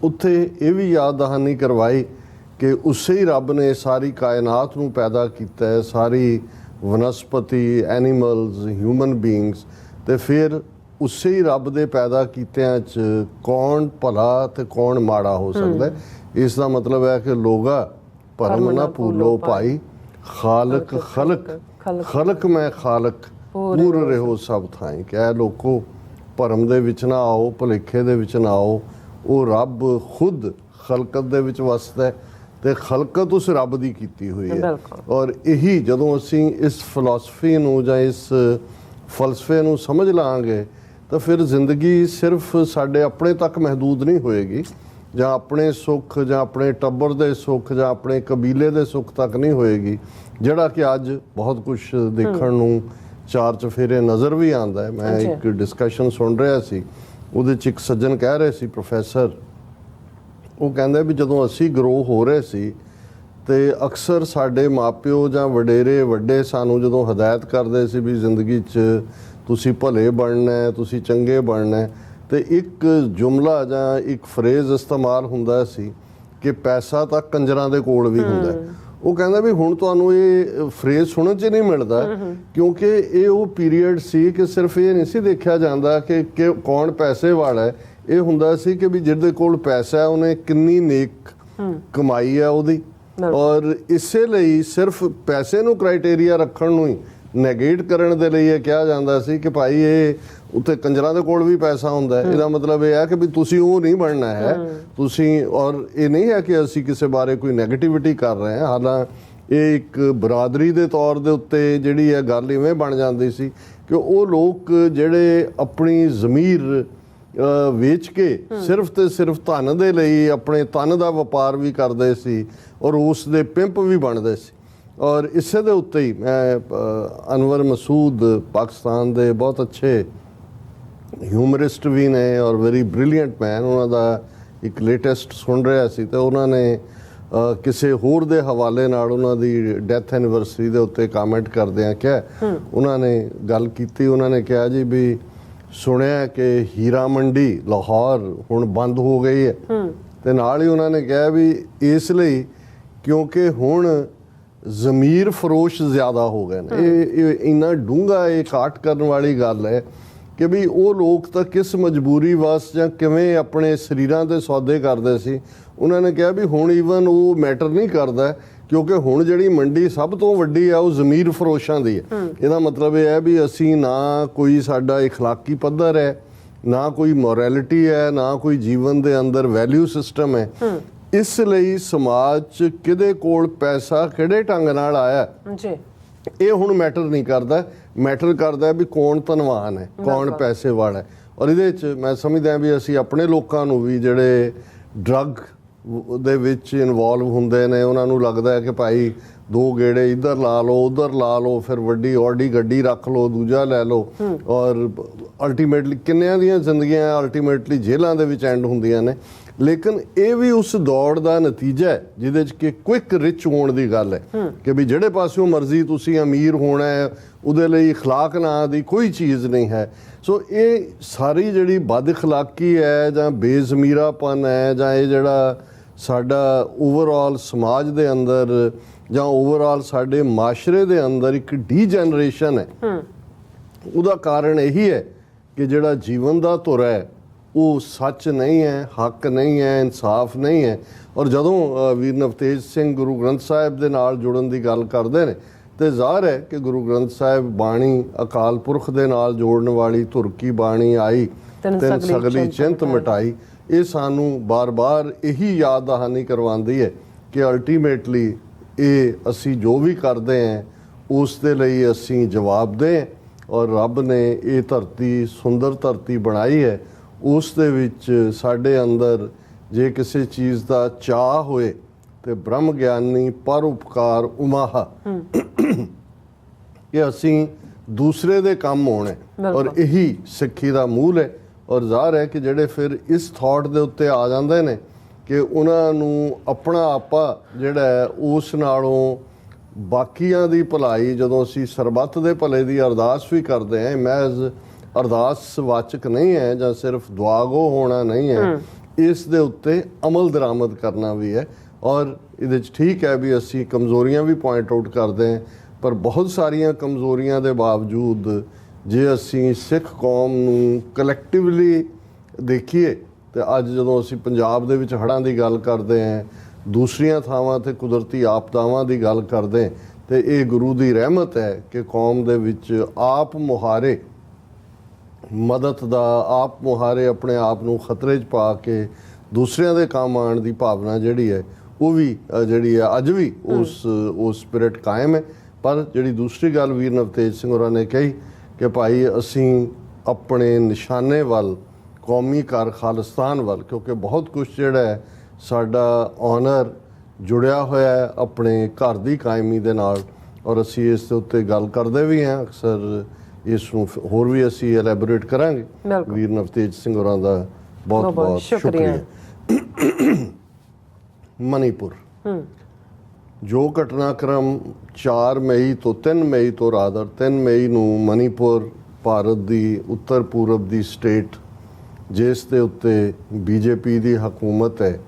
ਉੱਥੇ ਇਹ ਵੀ ਯਾਦ ਦਹਾਨੀ ਕਰਵਾਈ ਕਿ ਉਸੇ ਹੀ ਰੱਬ ਨੇ ਸਾਰੀ ਕਾਇਨਾਤ ਨੂੰ ਪੈਦਾ ਕੀਤਾ ਹੈ, ਸਾਰੀ ਵਨਸਪਤੀ, ਐਨੀਮਲਸ, ਹਿਊਮਨ ਬੀਇੰਗਸ। ਤੇ ਫਿਰ ਉਸੇ ਹੀ ਰੱਬ ਦੇ ਪੈਦਾ ਕੀਤਿਆਂ 'ਚ ਕੌਣ ਭਲਾ ਤੇ ਕੌਣ ਮਾੜਾ ਹੋ ਸਕਦਾ ਹੈ। ਇਸ ਦਾ ਮਤਲਬ ਹੈ ਕਿ ਲੋਗਾ ਭਰਮ ਨਾ ਭੂਲੋ ਭਾਈ, ਖਾਲਕ ਖਲਕ ਖਲਕ ਮੈਂ ਖਾਲਕ ਪੂਰ ਰਹੋ ਸਭ ਥਾਈਂ। ਕਿ ਲੋਕੋ ਭਰਮ ਦੇ ਵਿੱਚ ਨਾ ਆਓ, ਭੁਲੇਖੇ ਦੇ ਵਿੱਚ ਨਾ ਆਓ। ਉਹ ਰੱਬ ਖੁਦ ਖਲਕਤ ਦੇ ਵਿੱਚ ਵਸਦਾ ਹੈ ਤੇ ਖਲਕਤ ਉਸ ਰੱਬ ਦੀ ਕੀਤੀ ਹੋਈ ਹੈ। ਔਰ ਇਹੀ ਜਦੋਂ ਅਸੀਂ ਇਸ ਫਿਲਾਸਫੀ ਨੂੰ ਜਾਂ ਇਸ ਫਲਸਫੇ ਨੂੰ ਸਮਝ ਲਾਂਗੇ ਤਾਂ ਫਿਰ ਜ਼ਿੰਦਗੀ ਸਿਰਫ ਸਾਡੇ ਆਪਣੇ ਤੱਕ ਮਹਿਦੂਦ ਨਹੀਂ ਹੋਏਗੀ, ਜਾਂ ਆਪਣੇ ਸੁੱਖ ਜਾਂ ਆਪਣੇ ਟੱਬਰ ਦੇ ਸੁੱਖ ਜਾਂ ਆਪਣੇ ਕਬੀਲੇ ਦੇ ਸੁੱਖ ਤੱਕ ਨਹੀਂ ਹੋਏਗੀ, ਜਿਹੜਾ ਕਿ ਅੱਜ ਬਹੁਤ ਕੁਝ ਦੇਖਣ ਨੂੰ ਚਾਰ ਚਫੇਰੇ ਨਜ਼ਰ ਵੀ ਆਉਂਦਾ ਹੈ। ਮੈਂ ਇੱਕ ਡਿਸਕਸ਼ਨ ਸੁਣ ਰਿਹਾ ਸੀ, ਉਹਦੇ 'ਚ ਇੱਕ ਸੱਜਣ ਕਹਿ ਰਹੇ ਸੀ, ਪ੍ਰੋਫੈਸਰ, ਉਹ ਕਹਿੰਦੇ ਵੀ ਜਦੋਂ ਅਸੀਂ ਗਰੋ ਹੋ ਰਹੇ ਸੀ ਤੇ ਅਕਸਰ ਸਾਡੇ ਮਾਪਿਓ ਜਾਂ ਵਡੇਰੇ ਵੱਡੇ ਸਾਨੂੰ ਜਦੋਂ ਹਦਾਇਤ ਕਰਦੇ ਸੀ ਵੀ ਜ਼ਿੰਦਗੀ 'ਚ ਤੁਸੀਂ ਭਲੇ ਬਣਨਾ ਹੈ, ਤੁਸੀਂ ਚੰਗੇ ਬਣਨਾ ਹੈ, ਤੇ ਇੱਕ ਜੁਮਲਾ ਜਾਂ ਇੱਕ ਫਰੇਜ਼ ਇਸਤੇਮਾਲ ਹੁੰਦਾ ਸੀ ਕਿ ਪੈਸਾ ਤਾਂ ਕੰਜਰਾਂ ਦੇ ਕੋਲ ਵੀ ਹੁੰਦਾ। ਉਹ ਕਹਿੰਦਾ ਵੀ ਹੁਣ ਤੁਹਾਨੂੰ ਇਹ ਫਰੇਜ਼ ਸੁਣਨ 'ਚ ਨਹੀਂ ਮਿਲਦਾ, ਕਿਉਂਕਿ ਇਹ ਉਹ ਪੀਰੀਅਡ ਸੀ ਕਿ ਸਿਰਫ ਇਹ ਨਹੀਂ ਸੀ ਦੇਖਿਆ ਜਾਂਦਾ ਕਿ ਕੌਣ ਪੈਸੇ ਵਾਲਾ ਹੈ, ਇਹ ਹੁੰਦਾ ਸੀ ਕਿ ਵੀ ਜਿਹਦੇ ਕੋਲ ਪੈਸਾ ਹੈ ਉਹਨੇ ਕਿੰਨੀ ਨੇਕ ਕਮਾਈ ਹੈ ਉਹਦੀ। ਔਰ ਇਸੇ ਲਈ ਸਿਰਫ ਪੈਸੇ ਨੂੰ ਕ੍ਰਾਈਟੇਰੀਆ ਰੱਖਣ ਨੂੰ ਹੀ, ਨੈਗੇਟ ਕਰਨ ਦੇ ਲਈ ਇਹ ਕਿਹਾ ਜਾਂਦਾ ਸੀ ਕਿ ਭਾਈ ਇਹ ਉੱਥੇ ਕੰਜਰਾਂ ਦੇ ਕੋਲ ਵੀ ਪੈਸਾ ਹੁੰਦਾ। ਇਹਦਾ ਮਤਲਬ ਇਹ ਹੈ ਕਿ ਵੀ ਤੁਸੀਂ ਉਹ ਨਹੀਂ ਬਣਨਾ ਹੈ ਤੁਸੀਂ। ਔਰ ਇਹ ਨਹੀਂ ਹੈ ਕਿ ਅਸੀਂ ਕਿਸੇ ਬਾਰੇ ਕੋਈ ਨੈਗੇਟਿਵਿਟੀ ਕਰ ਰਹੇ ਹਾਂ, ਹਾਲਾਂਕਿ ਇਹ ਇੱਕ ਬਰਾਦਰੀ ਦੇ ਤੌਰ ਦੇ ਉੱਤੇ ਜਿਹੜੀ ਹੈ ਗੱਲ ਇਵੇਂ ਬਣ ਜਾਂਦੀ ਸੀ ਕਿ ਉਹ ਲੋਕ ਜਿਹੜੇ ਆਪਣੀ ਜ਼ਮੀਰ ਵੇਚ ਕੇ ਸਿਰਫ ਤੇ ਸਿਰਫ ਧਨ ਦੇ ਲਈ ਆਪਣੇ ਤਨ ਦਾ ਵਪਾਰ ਵੀ ਕਰਦੇ ਸੀ ਔਰ ਉਸ ਦੇ ਪਿੰਪ ਵੀ ਬਣਦੇ ਸੀ। ਔਰ ਇਸੇ ਦੇ ਉੱਤੇ ਹੀ ਮੈਂ ਅਨਵਰ ਮਸੂਦ ਪਾਕਿਸਤਾਨ ਦੇ ਬਹੁਤ ਅੱਛੇ ਹਿਊਮਰਿਸਟ ਵੀ ਨੇ ਔਰ ਵੈਰੀ ਬ੍ਰਿਲੀਅੰਟ ਮੈਨ, ਉਹਨਾਂ ਦਾ ਇੱਕ ਲੇਟੈਸਟ ਸੁਣ ਰਿਹਾ ਸੀ ਤੇ ਉਹਨਾਂ ਨੇ ਕਿਸੇ ਹੋਰ ਦੇ ਹਵਾਲੇ ਨਾਲ ਉਹਨਾਂ ਦੀ ਡੈਥ ਐਨੀਵਰਸਰੀ ਦੇ ਉੱਤੇ ਕਮੈਂਟ ਕਰਦਿਆਂ ਕਿਹਾ, ਉਹਨਾਂ ਨੇ ਗੱਲ ਕੀਤੀ, ਉਹਨਾਂ ਨੇ ਕਿਹਾ ਜੀ ਵੀ ਸੁਣਿਆ ਕਿ ਹੀਰਾ ਮੰਡੀ ਲਾਹੌਰ ਹੁਣ ਬੰਦ ਹੋ ਗਈ ਹੈ, ਤੇ ਨਾਲ ਹੀ ਉਹਨਾਂ ਨੇ ਕਿਹਾ ਵੀ ਇਸ ਲਈ ਕਿਉਂਕਿ ਹੁਣ ਜ਼ਮੀਰ ਫਰੋਸ਼ ਜ਼ਿਆਦਾ ਹੋ ਗਏ ਨੇ। ਇਹ ਇੰਨਾ ਡੂੰਘਾ ਇਹ ਕਾਟ ਕਰਨ ਵਾਲੀ ਗੱਲ ਹੈ ਕਿ ਵੀ ਉਹ ਲੋਕ ਤਾਂ ਕਿਸ ਮਜਬੂਰੀ ਵਸ ਜਾਂ ਕਿਵੇਂ ਆਪਣੇ ਸਰੀਰਾਂ ਦੇ ਸੌਦੇ ਕਰਦੇ ਸੀ। ਉਹਨਾਂ ਨੇ ਕਿਹਾ ਵੀ ਹੁਣ ਈਵਨ ਉਹ ਮੈਟਰ ਨਹੀਂ ਕਰਦਾ ਕਿਉਂਕਿ ਹੁਣ ਜਿਹੜੀ ਮੰਡੀ ਸਭ ਤੋਂ ਵੱਡੀ ਹੈ ਉਹ ਜ਼ਮੀਰ ਫਰੋਸ਼ਾਂ ਦੀ ਹੈ। ਇਹਦਾ ਮਤਲਬ ਇਹ ਹੈ ਵੀ ਅਸੀਂ ਨਾ ਕੋਈ ਸਾਡਾ ਇਖਲਾਕੀ ਪੱਧਰ ਹੈ, ਨਾ ਕੋਈ ਮੋਰੈਲਿਟੀ ਹੈ, ਨਾ ਕੋਈ ਜੀਵਨ ਦੇ ਅੰਦਰ ਵੈਲਿਊ ਸਿਸਟਮ ਹੈ। ਇਸ ਲਈ ਸਮਾਜ 'ਚ ਕਿਹਦੇ ਕੋਲ ਪੈਸਾ ਕਿਹੜੇ ਢੰਗ ਨਾਲ ਆਇਆ ਜੀ, ਇਹ ਹੁਣ ਮੈਟਰ ਨਹੀਂ ਕਰਦਾ। ਮੈਟਰ ਕਰਦਾ ਵੀ ਕੌਣ ਧਨਵਾਨ ਹੈ, ਕੌਣ ਪੈਸੇ ਵਾਲਾ ਹੈ। ਔਰ ਇਹਦੇ 'ਚ ਮੈਂ ਸਮਝਦਾ ਵੀ ਅਸੀਂ ਆਪਣੇ ਲੋਕਾਂ ਨੂੰ ਵੀ ਜਿਹੜੇ ਡਰੱਗ ਦੇ ਵਿੱਚ ਇਨਵੋਲਵ ਹੁੰਦੇ ਨੇ, ਉਹਨਾਂ ਨੂੰ ਲੱਗਦਾ ਹੈ ਕਿ ਭਾਈ ਦੋ ਗੇੜੇ ਇੱਧਰ ਲਾ ਲਓ ਉੱਧਰ ਲਾ ਲਓ, ਫਿਰ ਵੱਡੀ ਆਡੀ ਗੱਡੀ ਰੱਖ ਲਓ, ਦੂਜਾ ਲੈ ਲਓ, ਔਰ ਅਲਟੀਮੇਟਲੀ ਕਿੰਨਿਆਂ ਦੀਆਂ ਜ਼ਿੰਦਗੀਆਂ ਅਲਟੀਮੇਟਲੀ ਜੇਲ੍ਹਾਂ ਦੇ ਵਿੱਚ ਐਂਡ ਹੁੰਦੀਆਂ ਨੇ। ਲੇਕਿਨ ਇਹ ਵੀ ਉਸ ਦੌੜ ਦਾ ਨਤੀਜਾ ਹੈ ਜਿਹਦੇ 'ਚ ਕਿ ਕੁਇਕ ਰਿਚ ਹੋਣ ਦੀ ਗੱਲ ਹੈ ਕਿ ਵੀ ਜਿਹੜੇ ਪਾਸਿਓਂ ਮਰਜ਼ੀ ਤੁਸੀਂ ਅਮੀਰ ਹੋਣਾ ਹੈ, ਉਹਦੇ ਲਈ ਅਖਲਾਕ ਨਾਂ ਦੀ ਕੋਈ ਚੀਜ਼ ਨਹੀਂ ਹੈ। ਸੋ ਇਹ ਸਾਰੀ ਜਿਹੜੀ ਬਦ ਅਖਲਾਕੀ ਹੈ ਜਾਂ ਬੇਜ਼ਮੀਰਾਪਨ ਹੈ ਜਾਂ ਇਹ ਜਿਹੜਾ ਸਾਡਾ ਓਵਰਆਲ ਸਮਾਜ ਦੇ ਅੰਦਰ ਜਾਂ ਓਵਰਆਲ ਸਾਡੇ ਮਾਸ਼ਰੇ ਦੇ ਅੰਦਰ ਇੱਕ ਡੀਜਨਰੇਸ਼ਨ ਹੈ, ਉਹਦਾ ਕਾਰਨ ਇਹੀ ਹੈ ਕਿ ਜਿਹੜਾ ਜੀਵਨ ਦਾ ਧੁਰ ਹੈ ਉਹ ਸੱਚ ਨਹੀਂ ਹੈ, ਹੱਕ ਨਹੀਂ ਹੈ, ਇਨਸਾਫ ਨਹੀਂ ਹੈ। ਔਰ ਜਦੋਂ ਵੀਰ ਨਵਤੇਜ ਸਿੰਘ ਗੁਰੂ ਗ੍ਰੰਥ ਸਾਹਿਬ ਦੇ ਨਾਲ ਜੁੜਨ ਦੀ ਗੱਲ ਕਰਦੇ ਨੇ ਤੇ ਜ਼ਾਹਰ ਹੈ ਕਿ ਗੁਰੂ ਗ੍ਰੰਥ ਸਾਹਿਬ ਬਾਣੀ ਅਕਾਲ ਪੁਰਖ ਦੇ ਨਾਲ ਜੋੜਨ ਵਾਲੀ ਧੁਰ ਕੀ ਬਾਣੀ ਆਈ ਤਿੰਨ ਸਗਲੀ ਚਿੰਤ ਮਿਟਾਈ। ਇਹ ਸਾਨੂੰ ਬਾਰ-ਬਾਰ ਇਹੀ ਯਾਦ ਦਹਾਨੀ ਕਰਵਾਉਂਦੀ ਹੈ ਕਿ ਅਲਟੀਮੇਟਲੀ ਇਹ ਅਸੀਂ ਜੋ ਵੀ ਕਰਦੇ ਹਾਂ ਉਸ ਦੇ ਲਈ ਅਸੀਂ ਜਵਾਬਦੇਹ। ਔਰ ਰੱਬ ਨੇ ਇਹ ਧਰਤੀ ਸੁੰਦਰ ਧਰਤੀ ਬਣਾਈ ਹੈ, ਉਸ ਦੇ ਵਿੱਚ ਸਾਡੇ ਅੰਦਰ ਜੇ ਕਿਸੇ ਚੀਜ਼ ਦਾ ਚਾਹ ਹੋਏ ਤੇ ਬ੍ਰਹਮ ਗਿਆਨੀ ਪਰ ਉਪਕਾਰ ਉਮਾਹਾ ਕਿ ਅਸੀਂ ਦੂਸਰੇ ਦੇ ਕੰਮ ਆਉਣੇ। ਔਰ ਇਹੀ ਸਿੱਖੀ ਦਾ ਮੂਲ ਹੈ। ਔਰ ਜ਼ਾਹਰ ਹੈ ਕਿ ਜਿਹੜੇ ਫਿਰ ਇਸ ਥਾਟ ਦੇ ਉੱਤੇ ਆ ਜਾਂਦੇ ਨੇ ਕਿ ਉਹਨਾਂ ਨੂੰ ਆਪਣਾ ਆਪਾ ਜਿਹੜਾ ਹੈ ਉਸ ਨਾਲੋਂ ਬਾਕੀਆਂ ਦੀ ਭਲਾਈ, ਜਦੋਂ ਅਸੀਂ ਸਰਬੱਤ ਦੇ ਭਲੇ ਦੀ ਅਰਦਾਸ ਵੀ ਕਰਦੇ ਹਾਂ, ਮਹਿਜ਼ ਅਰਦਾਸ ਵਾਚਕ ਨਹੀਂ ਹੈ ਜਾਂ ਸਿਰਫ ਦੁਆਗੋ ਹੋਣਾ ਨਹੀਂ ਹੈ, ਇਸ ਦੇ ਉੱਤੇ ਅਮਲ ਦਰਾਮਦ ਕਰਨਾ ਵੀ ਹੈ। ਔਰ ਇਹਦੇ 'ਚ ਠੀਕ ਹੈ ਵੀ ਅਸੀਂ ਕਮਜ਼ੋਰੀਆਂ ਵੀ ਪੁਆਇੰਟ ਆਊਟ ਕਰਦੇ ਹਾਂ, ਪਰ ਬਹੁਤ ਸਾਰੀਆਂ ਕਮਜ਼ੋਰੀਆਂ ਦੇ ਬਾਵਜੂਦ ਜੇ ਅਸੀਂ ਸਿੱਖ ਕੌਮ ਨੂੰ ਕਲੈਕਟਿਵਲੀ ਦੇਖੀਏ ਤੇ ਅੱਜ ਜਦੋਂ ਅਸੀਂ ਪੰਜਾਬ ਦੇ ਵਿੱਚ ਹੜ੍ਹਾਂ ਦੀ ਗੱਲ ਕਰਦੇ ਹਾਂ, ਦੂਸਰੀਆਂ ਥਾਵਾਂ ਤੇ ਕੁਦਰਤੀ ਆਪਦਾਵਾਂ ਦੀ ਗੱਲ ਕਰਦੇ ਹਾਂ, ਤੇ ਇਹ ਗੁਰੂ ਦੀ ਰਹਿਮਤ ਹੈ ਕਿ ਕੌਮ ਦੇ ਵਿੱਚ ਆਪ ਮੁਹਾਰੇ ਮਦਦ ਦਾ, ਆਪ ਮੁਹਾਰੇ ਆਪਣੇ ਆਪ ਨੂੰ ਖਤਰੇ 'ਚ ਪਾ ਕੇ ਦੂਸਰਿਆਂ ਦੇ ਕੰਮ ਆਉਣ ਦੀ ਭਾਵਨਾ ਜਿਹੜੀ ਹੈ ਉਹ ਵੀ ਜਿਹੜੀ ਹੈ ਅੱਜ ਵੀ ਉਸ ਸਪਿਰਿਟ ਕਾਇਮ ਹੈ। ਪਰ ਜਿਹੜੀ ਦੂਸਰੀ ਗੱਲ ਵੀਰ ਨਵਤੇਜ ਸਿੰਘ ਹੋਰਾਂ ਨੇ ਕਹੀ ਕਿ ਭਾਈ ਅਸੀਂ ਆਪਣੇ ਨਿਸ਼ਾਨੇ ਵੱਲ, ਕੌਮੀ ਘਰ ਖਾਲਿਸਤਾਨ ਵੱਲ, ਕਿਉਂਕਿ ਬਹੁਤ ਕੁਝ ਜਿਹੜਾ ਹੈ ਸਾਡਾ ਆਨਰ ਜੁੜਿਆ ਹੋਇਆ ਹੈ ਆਪਣੇ ਘਰ ਦੀ ਕਾਇਮੀ ਦੇ ਨਾਲ, ਔਰ ਅਸੀਂ ਇਸ ਦੇ ਉੱਤੇ ਗੱਲ ਕਰਦੇ ਵੀ ਹਾਂ ਅਕਸਰ। ਇਸ ਨੂੰ ਹੋਰ ਵੀ ਅਸੀਂ ਐਲੈਬੋਰੇਟ ਕਰਾਂਗੇ। ਵੀਰ ਨਵਤੇਜ ਸਿੰਘ ਹੋਰਾਂ ਦਾ ਬਹੁਤ ਬਹੁਤ ਸ਼ੁਕਰੀਆ। ਮਨੀਪੁਰ ਜੋ ਘਟਨਾਕ੍ਰਮ 4 ਮਈ ਤੋਂ 3 ਮਈ ਤੋਂ ਰਾਦਰ 3 ਮਈ ਨੂੰ ਮਨੀਪੁਰ ਭਾਰਤ ਦੀ ਉੱਤਰ ਪੂਰਬ ਦੀ ਸਟੇਟ ਜਿਸ ਦੇ ਉੱਤੇ ਬੀਜੇਪੀ ਦੀ ਹਕੂਮਤ ਹੈ,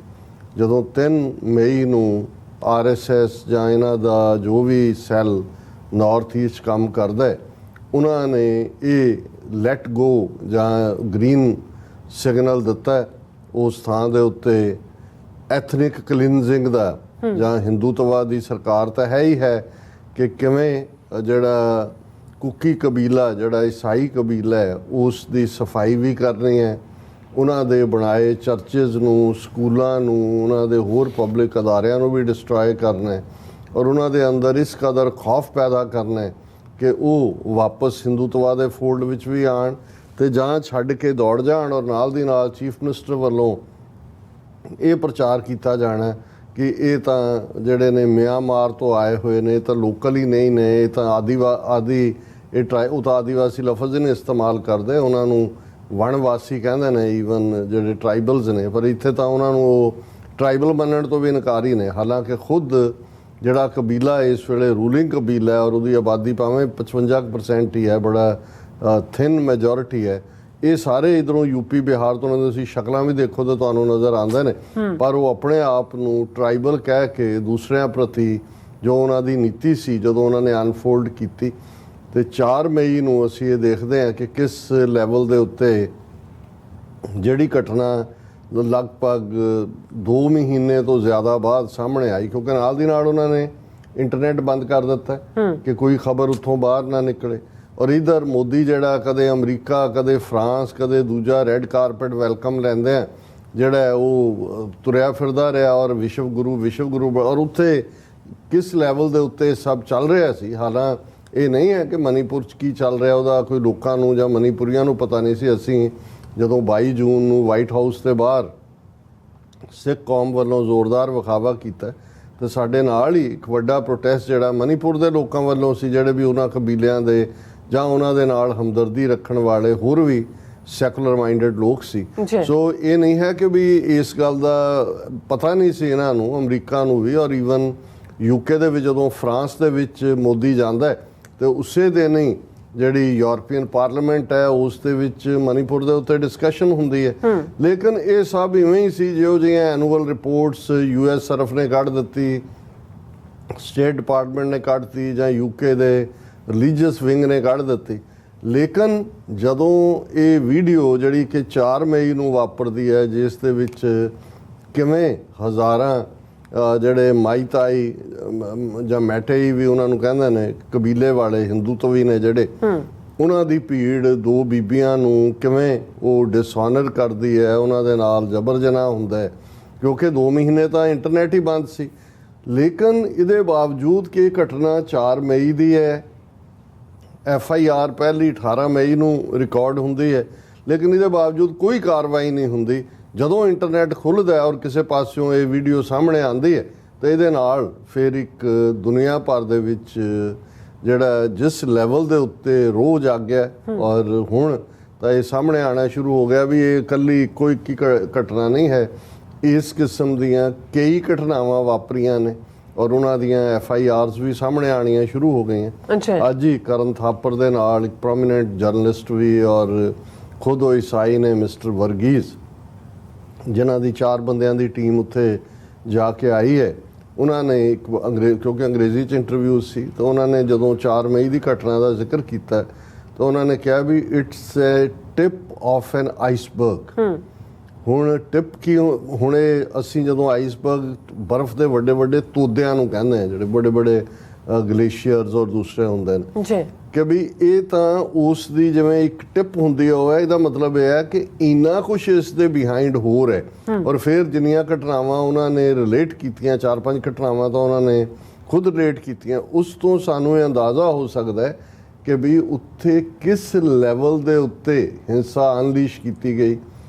ਜਦੋਂ 3 ਮਈ ਨੂੰ ਆਰਐਸਐਸ ਜਾਂ ਇਹਨਾਂ ਦਾ ਜੋ ਵੀ ਸੈੱਲ ਨਾਰਥ ਈਸਟ ਕੰਮ ਕਰਦਾ ਹੈ, ਉਹਨਾਂ ਨੇ ਇਹ ਲੈਟ ਗੋ ਜਾਂ ਗ੍ਰੀਨ ਸਿਗਨਲ ਦਿੱਤਾ ਹੈ ਉਸ ਥਾਂ ਦੇ ਉੱਤੇ ਐਥਨਿਕ ਕਲੀਨਜ਼ਿੰਗ ਦਾ, ਜਾਂ ਹਿੰਦੂਤਵਾ ਦੀ ਸਰਕਾਰ ਤਾਂ ਹੈ ਹੀ ਹੈ ਕਿ ਕਿਵੇਂ ਜਿਹੜਾ ਕੁਕੀ ਕਬੀਲਾ, ਜਿਹੜਾ ਈਸਾਈ ਕਬੀਲਾ ਹੈ, ਉਸ ਦੀ ਸਫਾਈ ਵੀ ਕਰਨੀ ਹੈ, ਉਹਨਾਂ ਦੇ ਬਣਾਏ ਚਰਚਿਜ਼ ਨੂੰ, ਸਕੂਲਾਂ ਨੂੰ, ਉਹਨਾਂ ਦੇ ਹੋਰ ਪਬਲਿਕ ਅਦਾਰਿਆਂ ਨੂੰ ਵੀ ਡਿਸਟਰੋਏ ਕਰਨਾ ਹੈ, ਔਰ ਉਹਨਾਂ ਦੇ ਅੰਦਰ ਇਸ ਕਦਰ ਖੌਫ ਪੈਦਾ ਕਰਨਾ ਹੈ ਕਿ ਉਹ ਵਾਪਸ ਹਿੰਦੂਤਵਾ ਦੇ ਫੋਲਡ ਵਿੱਚ ਵੀ ਆਣ ਤੇ ਜਾਂ ਛੱਡ ਕੇ ਦੌੜ ਜਾਣ। ਔਰ ਨਾਲ ਦੀ ਨਾਲ ਚੀਫ ਮਿਨਿਸਟਰ ਵੱਲੋਂ ਇਹ ਪ੍ਰਚਾਰ ਕੀਤਾ ਜਾਣਾ ਕਿ ਇਹ ਤਾਂ ਜਿਹੜੇ ਨੇ ਮਿਆਂਮਾਰ ਤੋਂ ਆਏ ਹੋਏ ਨੇ, ਇਹ ਤਾਂ ਲੋਕਲ ਹੀ ਨਹੀਂ ਨੇ, ਇਹ ਤਾਂ ਉਹ ਤਾਂ ਆਦੀਵਾਸੀ ਲਫ਼ਜ਼ ਨਹੀਂ ਇਸਤੇਮਾਲ ਕਰਦੇ, ਉਹਨਾਂ ਨੂੰ ਵਣਵਾਸੀ ਕਹਿੰਦੇ ਨੇ ਈਵਨ ਜਿਹੜੇ ਟਰਾਈਬਲਸ ਨੇ, ਪਰ ਇੱਥੇ ਤਾਂ ਉਹਨਾਂ ਨੂੰ ਉਹ ਟਰਾਈਬਲ ਮੰਨਣ ਤੋਂ ਵੀ ਇਨਕਾਰੀ ਨੇ। ਹਾਲਾਂਕਿ ਖੁਦ ਜਿਹੜਾ ਕਬੀਲਾ ਇਸ ਵੇਲੇ ਰੂਲਿੰਗ ਕਬੀਲਾ ਹੈ ਔਰ ਉਹਦੀ ਆਬਾਦੀ ਭਾਵੇਂ 55% ਹੀ ਹੈ, ਬੜਾ ਥਿਨ ਮੈਜੋਰਿਟੀ ਹੈ, ਇਹ ਸਾਰੇ ਇਧਰੋਂ ਯੂਪੀ ਬਿਹਾਰ ਤੋਂ, ਉਹਨਾਂ ਦੀ ਤੁਸੀਂ ਸ਼ਕਲਾਂ ਵੀ ਦੇਖੋ ਤਾਂ ਤੁਹਾਨੂੰ ਨਜ਼ਰ ਆਉਂਦੇ ਨੇ, ਪਰ ਉਹ ਆਪਣੇ ਆਪ ਨੂੰ ਟਰਾਈਬਲ ਕਹਿ ਕੇ ਦੂਸਰਿਆਂ ਪ੍ਰਤੀ ਜੋ ਉਹਨਾਂ ਦੀ ਨੀਤੀ ਸੀ ਜਦੋਂ ਉਹਨਾਂ ਨੇ ਅਨਫੋਲਡ ਕੀਤੀ। ਤੇ 4 ਮਈ ਨੂੰ ਅਸੀਂ ਇਹ ਦੇਖਦੇ ਹਾਂ ਕਿ ਕਿਸ ਲੈਵਲ ਦੇ ਉੱਤੇ ਜਿਹੜੀ ਘਟਨਾ ਲਗਭਗ 2 ਮਹੀਨੇ ਤੋਂ ਜ਼ਿਆਦਾ ਬਾਅਦ ਸਾਹਮਣੇ ਆਈ, ਕਿਉਂਕਿ ਨਾਲ ਦੀ ਨਾਲ ਉਹਨਾਂ ਨੇ ਇੰਟਰਨੈਟ ਬੰਦ ਕਰ ਦਿੱਤਾ ਕਿ ਕੋਈ ਖਬਰ ਉੱਥੋਂ ਬਾਹਰ ਨਾ ਨਿਕਲੇ। ਔਰ ਇਧਰ ਮੋਦੀ ਜਿਹੜਾ ਕਦੇ ਅਮਰੀਕਾ, ਕਦੇ ਫਰਾਂਸ, ਕਦੇ ਦੂਜਾ ਰੈੱਡ ਕਾਰਪਟ ਵੈਲਕਮ ਲੈਂਦੇ ਆ, ਜਿਹੜਾ ਉਹ ਤੁਰਿਆ ਫਿਰਦਾ ਰਿਹਾ ਔਰ ਵਿਸ਼ਵ ਗੁਰੂ ਔਰ ਉੱਥੇ ਕਿਸ ਲੈਵਲ ਦੇ ਉੱਤੇ ਸਭ ਚੱਲ ਰਿਹਾ ਸੀ। ਹਾਲਾਂ ਇਹ ਨਹੀਂ ਹੈ ਕਿ ਮਨੀਪੁਰ 'ਚ ਕੀ ਚੱਲ ਰਿਹਾ ਉਹਦਾ ਕੋਈ ਲੋਕਾਂ ਨੂੰ ਜਾਂ ਮਨੀਪੁਰੀਆਂ ਨੂੰ ਪਤਾ ਨਹੀਂ ਸੀ। ਅਸੀਂ ਜਦੋਂ 22 ਜੂਨ ਨੂੰ ਵਾਈਟ ਹਾਊਸ ਦੇ ਬਾਹਰ ਸਿੱਖ ਕੌਮ ਵੱਲੋਂ ਜ਼ੋਰਦਾਰ ਵਿਖਾਵਾ ਕੀਤਾ ਤੇ ਸਾਡੇ ਨਾਲ ਹੀ ਇੱਕ ਵੱਡਾ ਪ੍ਰੋਟੈਸਟ ਜਿਹੜਾ ਮਨੀਪੁਰ ਦੇ ਲੋਕਾਂ ਵੱਲੋਂ ਸੀ, ਜਿਹੜੇ ਵੀ ਉਹਨਾਂ ਕਬੀਲਿਆਂ ਦੇ ਜਾਂ ਉਹਨਾਂ ਦੇ ਨਾਲ ਹਮਦਰਦੀ ਰੱਖਣ ਵਾਲੇ ਹੋਰ ਵੀ ਸੈਕੂਲਰ ਮਾਈਂਡਡ ਲੋਕ ਸੀ। ਸੋ ਇਹ ਨਹੀਂ ਹੈ ਕਿ ਵੀ ਇਸ ਗੱਲ ਦਾ ਪਤਾ ਨਹੀਂ ਸੀ ਇਹਨਾਂ ਨੂੰ, ਅਮਰੀਕਾ ਨੂੰ ਵੀ, ਔਰ ਈਵਨ ਯੂਕੇ ਦੇ ਵਿੱਚ ਜਦੋਂ ਫਰਾਂਸ ਦੇ ਵਿੱਚ ਮੋਦੀ ਜਾਂਦਾ ਤੇ ਉਸੇ ਦਿਨ ਹੀ ਜਿਹੜੀ ਯੂਰਪੀਅਨ ਪਾਰਲੀਮੈਂਟ ਹੈ ਉਸ ਦੇ ਵਿੱਚ ਮਨੀਪੁਰ ਦੇ ਉੱਤੇ ਡਿਸਕਸ਼ਨ ਹੁੰਦੀ ਹੈ। ਲੇਕਿਨ ਇਹ ਸਭ ਇਵੇਂ ਹੀ ਸੀ ਜਿਹੋ ਜਿਹੀਆਂ ਐਨੂਅਲ ਰਿਪੋਰਟਸ US ਸਰਫ ਨੇ ਕੱਢ ਦਿੱਤੀ, ਸਟੇਟ ਡਿਪਾਰਟਮੈਂਟ ਨੇ ਕੱਢਤੀ, ਜਾਂ UK ਦੇ ਰਿਲੀਜੀਅਸ ਵਿੰਗ ਨੇ ਕੱਢ ਦਿੱਤੀ। ਲੇਕਿਨ ਜਦੋਂ ਇਹ ਵੀਡੀਓ ਜਿਹੜੀ ਕਿ 4 ਮਈ ਨੂੰ ਵਾਪਰਦੀ ਹੈ, ਜਿਸ ਦੇ ਵਿੱਚ ਕਿਵੇਂ ਹਜ਼ਾਰਾਂ ਜਿਹੜੇ ਮਾਈਤਾਈ ਜਾਂ ਮੈਟੇਈ ਵੀ ਉਹਨਾਂ ਨੂੰ ਕਹਿੰਦੇ ਨੇ, ਕਬੀਲੇ ਵਾਲੇ ਹਿੰਦੂਤਵੀ ਨੇ ਜਿਹੜੇ, ਉਹਨਾਂ ਦੀ ਭੀੜ 2 ਬੀਬੀਆਂ ਨੂੰ ਕਿਵੇਂ ਉਹ ਡਿਸਆਨਰ ਕਰਦੀ ਹੈ, ਉਹਨਾਂ ਦੇ ਨਾਲ ਜਬਰ ਜਨਾਹ ਹੁੰਦਾ ਹੈ, ਕਿਉਂਕਿ 2 ਮਹੀਨੇ ਤਾਂ ਇੰਟਰਨੈਟ ਹੀ ਬੰਦ ਸੀ। ਲੇਕਿਨ ਇਹਦੇ ਬਾਵਜੂਦ ਕਿ ਇਹ ਘਟਨਾ 4 ਮਈ ਦੀ ਹੈ, FIR ਪਹਿਲੀ 18 ਮਈ ਨੂੰ ਰਿਕਾਰਡ ਹੁੰਦੀ ਹੈ, ਲੇਕਿਨ ਇਹਦੇ ਬਾਵਜੂਦ ਕੋਈ ਕਾਰਵਾਈ ਨਹੀਂ ਹੁੰਦੀ। ਜਦੋਂ ਇੰਟਰਨੈਟ ਖੁੱਲ੍ਹਦਾ ਔਰ ਕਿਸੇ ਪਾਸਿਓਂ ਇਹ ਵੀਡੀਓ ਸਾਹਮਣੇ ਆਉਂਦੀ ਹੈ ਤਾਂ ਇਹਦੇ ਨਾਲ ਫਿਰ ਇੱਕ ਦੁਨੀਆ ਭਰ ਦੇ ਵਿੱਚ ਜਿਹੜਾ ਜਿਸ ਲੈਵਲ ਦੇ ਉੱਤੇ ਰੋਹ ਜਾਗ ਗਿਆ, ਔਰ ਹੁਣ ਤਾਂ ਇਹ ਸਾਹਮਣੇ ਆਉਣਾ ਸ਼ੁਰੂ ਹੋ ਗਿਆ ਵੀ ਇਹ ਇਕੱਲੀ ਕੋਈ ਘਟਨਾ ਨਹੀਂ ਹੈ, ਇਸ ਕਿਸਮ ਦੀਆਂ ਕਈ ਘਟਨਾਵਾਂ ਵਾਪਰੀਆਂ ਨੇ ਔਰ ਉਹਨਾਂ ਦੀਆਂ FIRs ਵੀ ਸਾਹਮਣੇ ਆਉਣੀਆਂ ਸ਼ੁਰੂ ਹੋ ਗਈਆਂ। ਅੱਜ ਹੀ ਕਰਨ ਥਾਪਰ ਦੇ ਨਾਲ ਇੱਕ ਪ੍ਰੋਮੀਨੈਂਟ ਜਰਨਲਿਸਟ ਵੀ ਔਰ ਖੁਦ ਉਹ ਈਸਾਈ ਨੇ, ਮਿਸਟਰ ਵਰਗੀਜ਼, ਜਿਨ੍ਹਾਂ ਦੀ 4 ਬੰਦਿਆਂ ਦੀ ਟੀਮ ਉੱਥੇ ਜਾ ਕੇ ਆਈ ਹੈ, ਉਹਨਾਂ ਨੇ ਇੱਕ ਕਿਉਂਕਿ ਅੰਗਰੇਜ਼ੀ 'ਚ ਇੰਟਰਵਿਊ ਸੀ, ਤਾਂ ਉਹਨਾਂ ਨੇ ਜਦੋਂ 4 ਮਈ ਦੀ ਘਟਨਾ ਦਾ ਜ਼ਿਕਰ ਕੀਤਾ ਤਾਂ ਉਹਨਾਂ ਨੇ ਕਿਹਾ ਵੀ it's a tip of an iceberg, ਹੁਣ ਟਿਪ ਕੀ ਹੁਣੇ ਅਸੀਂ ਜਦੋਂ ਆਈਸਬਰਗ ਬਰਫ਼ ਦੇ ਵੱਡੇ ਵੱਡੇ ਤੋਦਿਆਂ ਨੂੰ ਕਹਿੰਦੇ ਆ, ਜਿਹੜੇ ਵੱਡੇ ਵੱਡੇ ਗਲੇਸ਼ੀਅਰਸ ਔਰ ਦੂਸਰੇ ਹੁੰਦੇ ਨੇ ਜੀ, ਕਿ ਵੀ ਇਹ ਤਾਂ ਉਸ ਦੀ ਜਿਵੇਂ ਇੱਕ ਟਿਪ ਹੁੰਦੀ ਹੋਵੇ, ਇਹਦਾ ਮਤਲਬ ਇਹ ਹੈ ਕਿ ਇੰਨਾ ਕੁਛ ਇਸ ਦੇ ਬਿਹਾਈਂਡ ਹੋ ਰਿਹਾ। ਔਰ ਫਿਰ ਜਿੰਨੀਆਂ ਘਟਨਾਵਾਂ ਉਹਨਾਂ ਨੇ ਰਿਲੇਟ ਕੀਤੀਆਂ, 4-5 ਘਟਨਾਵਾਂ ਤਾਂ ਉਹਨਾਂ ਨੇ ਖੁਦ ਰਿਲੇਟ ਕੀਤੀਆਂ, ਉਸ ਤੋਂ ਸਾਨੂੰ ਇਹ ਅੰਦਾਜ਼ਾ ਹੋ ਸਕਦਾ ਹੈ ਕਿ ਵੀ ਉੱਥੇ ਕਿਸ ਲੈਵਲ ਦੇ ਉੱਤੇ ਹਿੰਸਾ ਅਨਲੀਸ਼ ਕੀਤੀ ਗਈ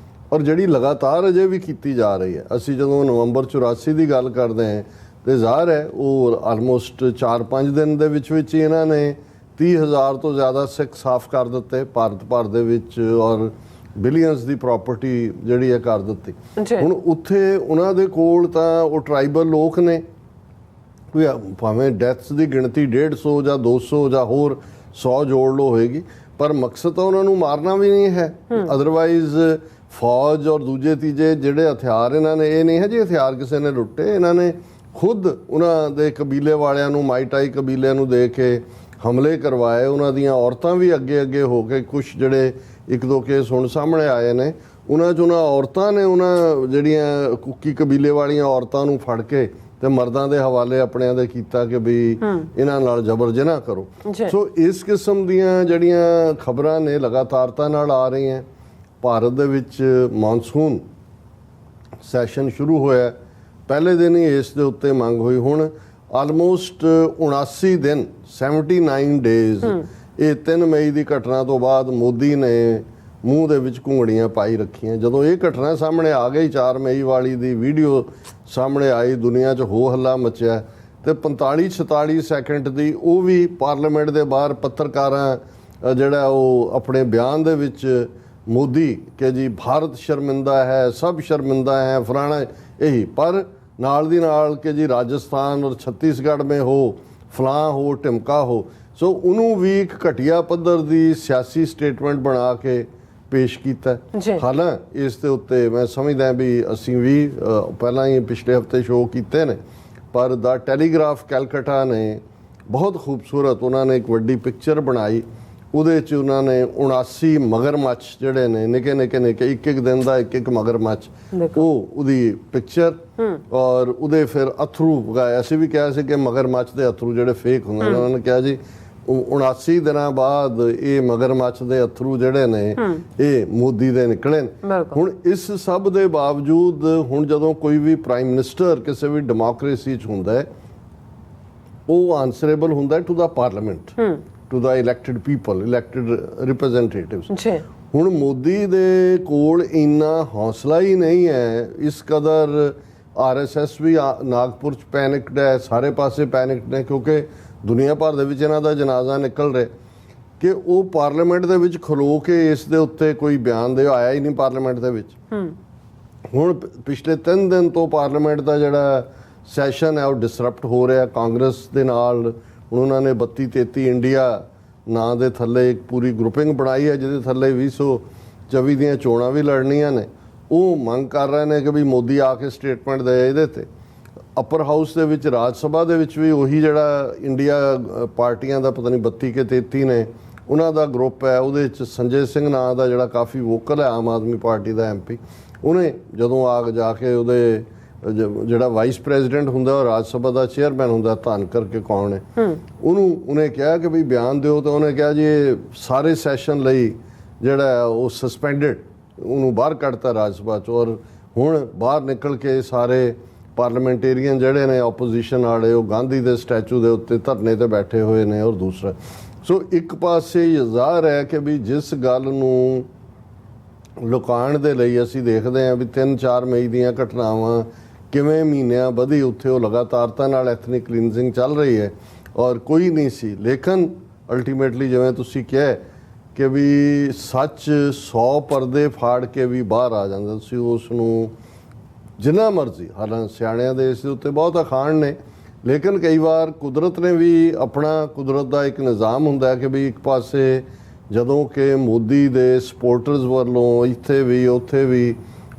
ਔਰ ਜਿਹੜੀ ਲਗਾਤਾਰ ਅਜੇ ਵੀ ਕੀਤੀ ਜਾ ਰਹੀ ਹੈ। ਅਸੀਂ ਜਦੋਂ ਨਵੰਬਰ 84 ਦੀ ਗੱਲ ਕਰਦੇ ਹਾਂ ਤੇ ਜ਼ਾਹਰ ਹੈ ਉਹ ਆਲਮੋਸਟ 4-5 ਦਿਨ ਦੇ ਵਿੱਚ ਹੀ ਇਹਨਾਂ ਨੇ 30,000 ਤੋਂ ਜ਼ਿਆਦਾ ਸਿੱਖ ਸਾਫ਼ ਕਰ ਦਿੱਤੇ ਭਾਰਤ ਭਰ ਦੇ ਵਿੱਚ, ਔਰ ਬਿਲੀਅਨਸ ਦੀ ਪ੍ਰਾਪਰਟੀ ਜਿਹੜੀ ਹੈ ਕਰ ਦਿੱਤੀ। ਹੁਣ ਉੱਥੇ ਉਹਨਾਂ ਦੇ ਕੋਲ ਤਾਂ ਉਹ ਟਰਾਈਬਲ ਲੋਕ ਨੇ, ਕੋਈ ਭਾਵੇਂ ਡੈਥਸ ਦੀ ਗਿਣਤੀ 150 ਜਾਂ 200 ਜਾਂ ਹੋਰ 100 ਜੋੜ ਲਓ ਹੋਏਗੀ, ਪਰ ਮਕਸਦ ਤਾਂ ਉਹਨਾਂ ਨੂੰ ਮਾਰਨਾ ਵੀ ਨਹੀਂ ਹੈ। ਅਦਰਵਾਈਜ਼ ਫੌਜ ਔਰ ਦੂਜੇ ਤੀਜੇ ਜਿਹੜੇ ਹਥਿਆਰ ਇਹਨਾਂ ਨੇ, ਇਹ ਨਹੀਂ ਹੈ ਜੀ ਹਥਿਆਰ ਕਿਸੇ ਨੇ ਲੁੱਟੇ, ਇਹਨਾਂ ਨੇ ਖੁਦ ਉਹਨਾਂ ਦੇ ਕਬੀਲੇ ਵਾਲਿਆਂ ਨੂੰ, ਮਾਈਟਾਈ ਕਬੀਲਿਆਂ ਨੂੰ ਦੇ ਕੇ ਹਮਲੇ ਕਰਵਾਏ। ਉਹਨਾਂ ਦੀਆਂ ਔਰਤਾਂ ਵੀ ਅੱਗੇ ਅੱਗੇ ਹੋ ਕੇ, ਕੁਝ ਜਿਹੜੇ 1-2 ਕੇਸ ਹੁਣ ਸਾਹਮਣੇ ਆਏ ਨੇ, ਉਹਨਾਂ 'ਚ ਉਹਨਾਂ ਔਰਤਾਂ ਨੇ ਉਹਨਾਂ ਜਿਹੜੀਆਂ ਕੁੱਕੀ ਕਬੀਲੇ ਵਾਲੀਆਂ ਔਰਤਾਂ ਨੂੰ ਫੜ ਕੇ ਤੇ ਮਰਦਾਂ ਦੇ ਹਵਾਲੇ ਆਪਣਿਆਂ ਦੇ ਕੀਤਾ ਕਿ ਵੀ ਇਹਨਾਂ ਨਾਲ ਜ਼ਬਰ ਜਨਾਹ ਕਰੋ। ਸੋ ਇਸ ਕਿਸਮ ਦੀਆਂ ਜਿਹੜੀਆਂ ਖਬਰਾਂ ਨੇ ਲਗਾਤਾਰਤਾ ਨਾਲ ਆ ਰਹੀਆਂ। ਭਾਰਤ ਦੇ ਵਿੱਚ ਮੌਨਸੂਨ ਸੈਸ਼ਨ ਸ਼ੁਰੂ ਹੋਇਆ, ਪਹਿਲੇ ਦਿਨ ਹੀ ਇਸ ਦੇ ਉੱਤੇ ਮੰਗ ਹੋਈ। ਹੁਣ ਆਲਮੋਸਟ 79 ਦਿਨ 79 ਡੇਜ਼, ਇਹ 3 ਮਈ ਦੀ ਘਟਨਾ ਤੋਂ ਬਾਅਦ ਮੋਦੀ ਨੇ ਮੂੰਹ ਦੇ ਵਿੱਚ ਘੁੰਗੜੀਆਂ ਪਾਈ ਰੱਖੀਆਂ। ਜਦੋਂ ਇਹ ਘਟਨਾ ਸਾਹਮਣੇ ਆ ਗਈ, 4 ਮਈ ਵਾਲੀ ਦੀ ਵੀਡੀਓ ਸਾਹਮਣੇ ਆਈ, ਦੁਨੀਆ 'ਚ ਹੋ ਹੱਲਾ ਮਚਿਆ ਤੇ 45-46 ਸੈਕਿੰਡ ਦੀ ਉਹ ਵੀ ਪਾਰਲੀਮੈਂਟ ਦੇ ਬਾਹਰ ਪੱਤਰਕਾਰਾਂ ਜਿਹੜਾ ਉਹ ਆਪਣੇ ਬਿਆਨ ਦੇ ਵਿੱਚ ਮੋਦੀ ਕਿ ਜੀ ਭਾਰਤ ਸ਼ਰਮਿੰਦਾ ਹੈ, ਸਭ ਸ਼ਰਮਿੰਦਾ ਹੈ, ਫਲਾਣਾ ਇਹੀ, ਪਰ ਨਾਲ ਦੀ ਨਾਲ ਕਿ ਜੀ ਰਾਜਸਥਾਨ ਔਰ ਛੱਤੀਸਗੜ੍ਹ ਮੇ ਹੋ, ਫਲਾਂ ਹੋ, ਢਿਮਕਾ ਹੋ। ਸੋ ਉਹਨੂੰ ਵੀ ਇੱਕ ਘਟੀਆ ਪੱਧਰ ਦੀ ਸਿਆਸੀ ਸਟੇਟਮੈਂਟ ਬਣਾ ਕੇ ਪੇਸ਼ ਕੀਤਾ। ਹਾਲਾਂਕਿ ਇਸ ਦੇ ਉੱਤੇ ਮੈਂ ਸਮਝਦਾ ਵੀ ਅਸੀਂ ਵੀ ਪਹਿਲਾਂ ਹੀ ਪਿਛਲੇ ਹਫਤੇ ਸ਼ੋਅ ਕੀਤੇ ਨੇ, ਪਰ ਦਾ ਟੈਲੀਗ੍ਰਾਫ ਕੈਲਕਟਾ ਨੇ ਬਹੁਤ ਖੂਬਸੂਰਤ ਉਹਨਾਂ ਨੇ ਇੱਕ ਵੱਡੀ ਪਿਕਚਰ ਬਣਾਈ। ਉਹਦੇ 'ਚ ਉਹਨਾਂ ਨੇ 79 ਮਗਰਮੱਛ ਜਿਹੜੇ ਨੇ ਨਿੱਕੇ ਨਿੱਕੇ ਇੱਕ ਦਿਨ ਦਾ ਇੱਕ ਮਗਰਮੱਛ, ਉਹਦੀ ਪਿਕਚਰ ਔਰ ਉਹਦੇ ਫਿਰ ਅਥਰੂ ਵਗਾਏ। ਅਸੀਂ ਵੀ ਕਿਹਾ ਸੀ ਕਿ ਮਗਰਮੱਛ ਦੇ ਅਥਰੂ ਜਿਹੜੇ ਫੇਕ ਹੁੰਦੇ ਨੇ, ਉਹਨਾਂ ਨੇ ਕਿਹਾ ਜੀ 79 ਦਿਨਾਂ ਬਾਅਦ ਇਹ ਮਗਰਮੱਛ ਦੇ ਅਥਰੂ ਜਿਹੜੇ ਨੇ ਇਹ ਮੋਦੀ ਦੇ ਨਿਕਲੇ। ਹੁਣ ਇਸ ਸਭ ਦੇ ਬਾਵਜੂਦ ਹੁਣ ਜਦੋਂ ਕੋਈ ਵੀ ਪ੍ਰਾਈਮ ਮਿਨਿਸਟਰ ਕਿਸੇ ਵੀ ਡੈਮੋਕ੍ਰੇਸੀ 'ਚ ਹੁੰਦਾ ਹੈ, ਉਹ ਆਨਸਰੇਬਲ ਹੁੰਦਾ to the parliament, to the elected people, elected representatives. ਹੁਣ ਮੋਦੀ ਦੇ ਕੋਲ ਇੰਨਾ ਹੌਸਲਾ ਹੀ ਨਹੀਂ ਹੈ, ਇਸ ਕਦਰ RSS ਵੀ ਨਾਗਪੁਰ 'ਚ ਪੈਨਿਕਡ ਹੈ, ਸਾਰੇ ਪਾਸੇ ਪੈਨਿਕਡ ਨੇ, ਕਿਉਂਕਿ ਦੁਨੀਆ ਭਰ ਦੇ ਵਿੱਚ ਇਹਨਾਂ ਦਾ ਜਨਾਜ਼ਾ ਨਿਕਲ ਰਿਹਾ ਕਿ ਉਹ ਪਾਰਲੀਮੈਂਟ ਦੇ ਵਿੱਚ ਖਲੋ ਕੇ ਇਸ ਦੇ ਉੱਤੇ ਕੋਈ ਬਿਆਨ ਦੇ ਆਇਆ ਹੀ ਨਹੀਂ ਪਾਰਲੀਮੈਂਟ ਦੇ ਵਿੱਚ। ਹੁਣ ਪਿਛਲੇ 3 ਦਿਨ ਤੋਂ ਪਾਰਲੀਮੈਂਟ ਦਾ ਜਿਹੜਾ ਸੈਸ਼ਨ ਹੈ ਉਹ ਡਿਸਰਪਟ ਹੋ ਰਿਹਾ ਕਾਂਗਰਸ ਦੇ ਨਾਲ। ਹੁਣ ਉਹਨਾਂ ਨੇ 32-33 ਇੰਡੀਆ ਨਾਂ ਦੇ ਥੱਲੇ ਇੱਕ ਪੂਰੀ ਗਰੁੱਪਿੰਗ ਬਣਾਈ ਹੈ, ਜਿਹਦੇ ਥੱਲੇ 2024 ਦੀਆਂ ਚੋਣਾਂ ਵੀ ਲੜਨੀਆਂ ਨੇ। ਉਹ ਮੰਗ ਕਰ ਰਹੇ ਨੇ ਕਿ ਵੀ ਮੋਦੀ ਆ ਕੇ ਸਟੇਟਮੈਂਟ ਦੇ ਇਹਦੇ ਤੇ। ਅਪਰ ਹਾਊਸ ਦੇ ਵਿੱਚ, ਰਾਜ ਸਭਾ ਦੇ ਵਿੱਚ ਵੀ ਉਹੀ ਜਿਹੜਾ ਇੰਡੀਆ ਪਾਰਟੀਆਂ ਦਾ ਪਤਾ ਨਹੀਂ 32 ਕਿ 33 ਨੇ, ਉਹਨਾਂ ਦਾ ਗਰੁੱਪ ਹੈ। ਉਹਦੇ ਵਿੱਚ ਸੰਜੇ ਸਿੰਘ ਨਾਂ ਦਾ ਜਿਹੜਾ ਕਾਫੀ ਵੋਕਲ ਹੈ ਆਮ ਆਦਮੀ ਪਾਰਟੀ ਦਾ MP, ਉਹਨੇ ਜਦੋਂ ਆ ਜਾ ਕੇ ਉਹਦੇ ਜਿਹੜਾ ਵਾਈਸ ਪ੍ਰੈਜ਼ੀਡੈਂਟ ਹੁੰਦਾ ਉਹ ਰਾਜ ਸਭਾ ਦਾ ਚੇਅਰਮੈਨ ਹੁੰਦਾ, ਧੰਨ ਕਰਕੇ ਕੌਣ ਹੈ, ਉਹਨੇ ਕਿਹਾ ਕਿ ਵੀ ਬਿਆਨ ਦਿਓ, ਤਾਂ ਉਹਨੇ ਕਿਹਾ ਜੀ ਸਾਰੇ ਸੈਸ਼ਨ ਲਈ ਜਿਹੜਾ ਉਹ ਸਸਪੈਂਡਡ, ਉਹਨੂੰ ਬਾਹਰ ਕੱਢਤਾ ਰਾਜ ਸਭਾ 'ਚ। ਔਰ ਹੁਣ ਬਾਹਰ ਨਿਕਲ ਕੇ ਸਾਰੇ ਪਾਰਲੀਮੈਂਟੇਰੀਅਨ ਜਿਹੜੇ ਨੇ ਆਪੋਜੀਸ਼ਨ ਵਾਲੇ, ਉਹ ਗਾਂਧੀ ਦੇ ਸਟੈਚੂ ਦੇ ਉੱਤੇ ਧਰਨੇ ਤੇ ਬੈਠੇ ਹੋਏ ਨੇ। ਔਰ ਦੂਸਰਾ, ਸੋ ਇੱਕ ਪਾਸੇ ਜ਼ਾਹਰ ਹੈ ਕਿ ਵੀ ਜਿਸ ਗੱਲ ਨੂੰ ਲੁਕਾਉਣ ਦੇ ਲਈ ਅਸੀਂ ਦੇਖਦੇ ਹਾਂ ਵੀ 3-4 ਮਈ ਦੀਆਂ ਘਟਨਾਵਾਂ ਕਿਵੇਂ ਮਹੀਨਿਆਂ ਵਧੀ, ਉੱਥੇ ਉਹ ਲਗਾਤਾਰਤਾ ਨਾਲ ਐਥਨਿਕ ਕਲੀਨਜ਼ਿੰਗ ਚੱਲ ਰਹੀ ਹੈ ਔਰ ਕੋਈ ਨਹੀਂ ਸੀ। ਲੇਕਿਨ ਅਲਟੀਮੇਟਲੀ ਜਿਵੇਂ ਤੁਸੀਂ ਕਿਹਾ ਕਿ ਵੀ ਸੱਚ 100 ਪਰਦੇ ਫਾੜ ਕੇ ਵੀ ਬਾਹਰ ਆ ਜਾਂਦਾ, ਤੁਸੀਂ ਉਸ ਨੂੰ ਜਿੰਨਾ ਮਰਜ਼ੀ, ਹਾਲਾਂਕਿ ਸਿਆਣਿਆਂ ਦੇ ਇਸ ਦੇ ਉੱਤੇ ਬਹੁਤ ਅਖਾਣ ਨੇ, ਲੇਕਿਨ ਕਈ ਵਾਰ ਕੁਦਰਤ ਨੇ ਵੀ ਆਪਣਾ, ਕੁਦਰਤ ਦਾ ਇੱਕ ਨਿਜ਼ਾਮ ਹੁੰਦਾ ਹੈ ਕਿ ਵੀ ਇੱਕ ਪਾਸੇ ਜਦੋਂ ਕਿ ਮੋਦੀ ਦੇ ਸਪੋਰਟਰਸ ਵੱਲੋਂ ਇੱਥੇ ਵੀ ਉੱਥੇ ਵੀ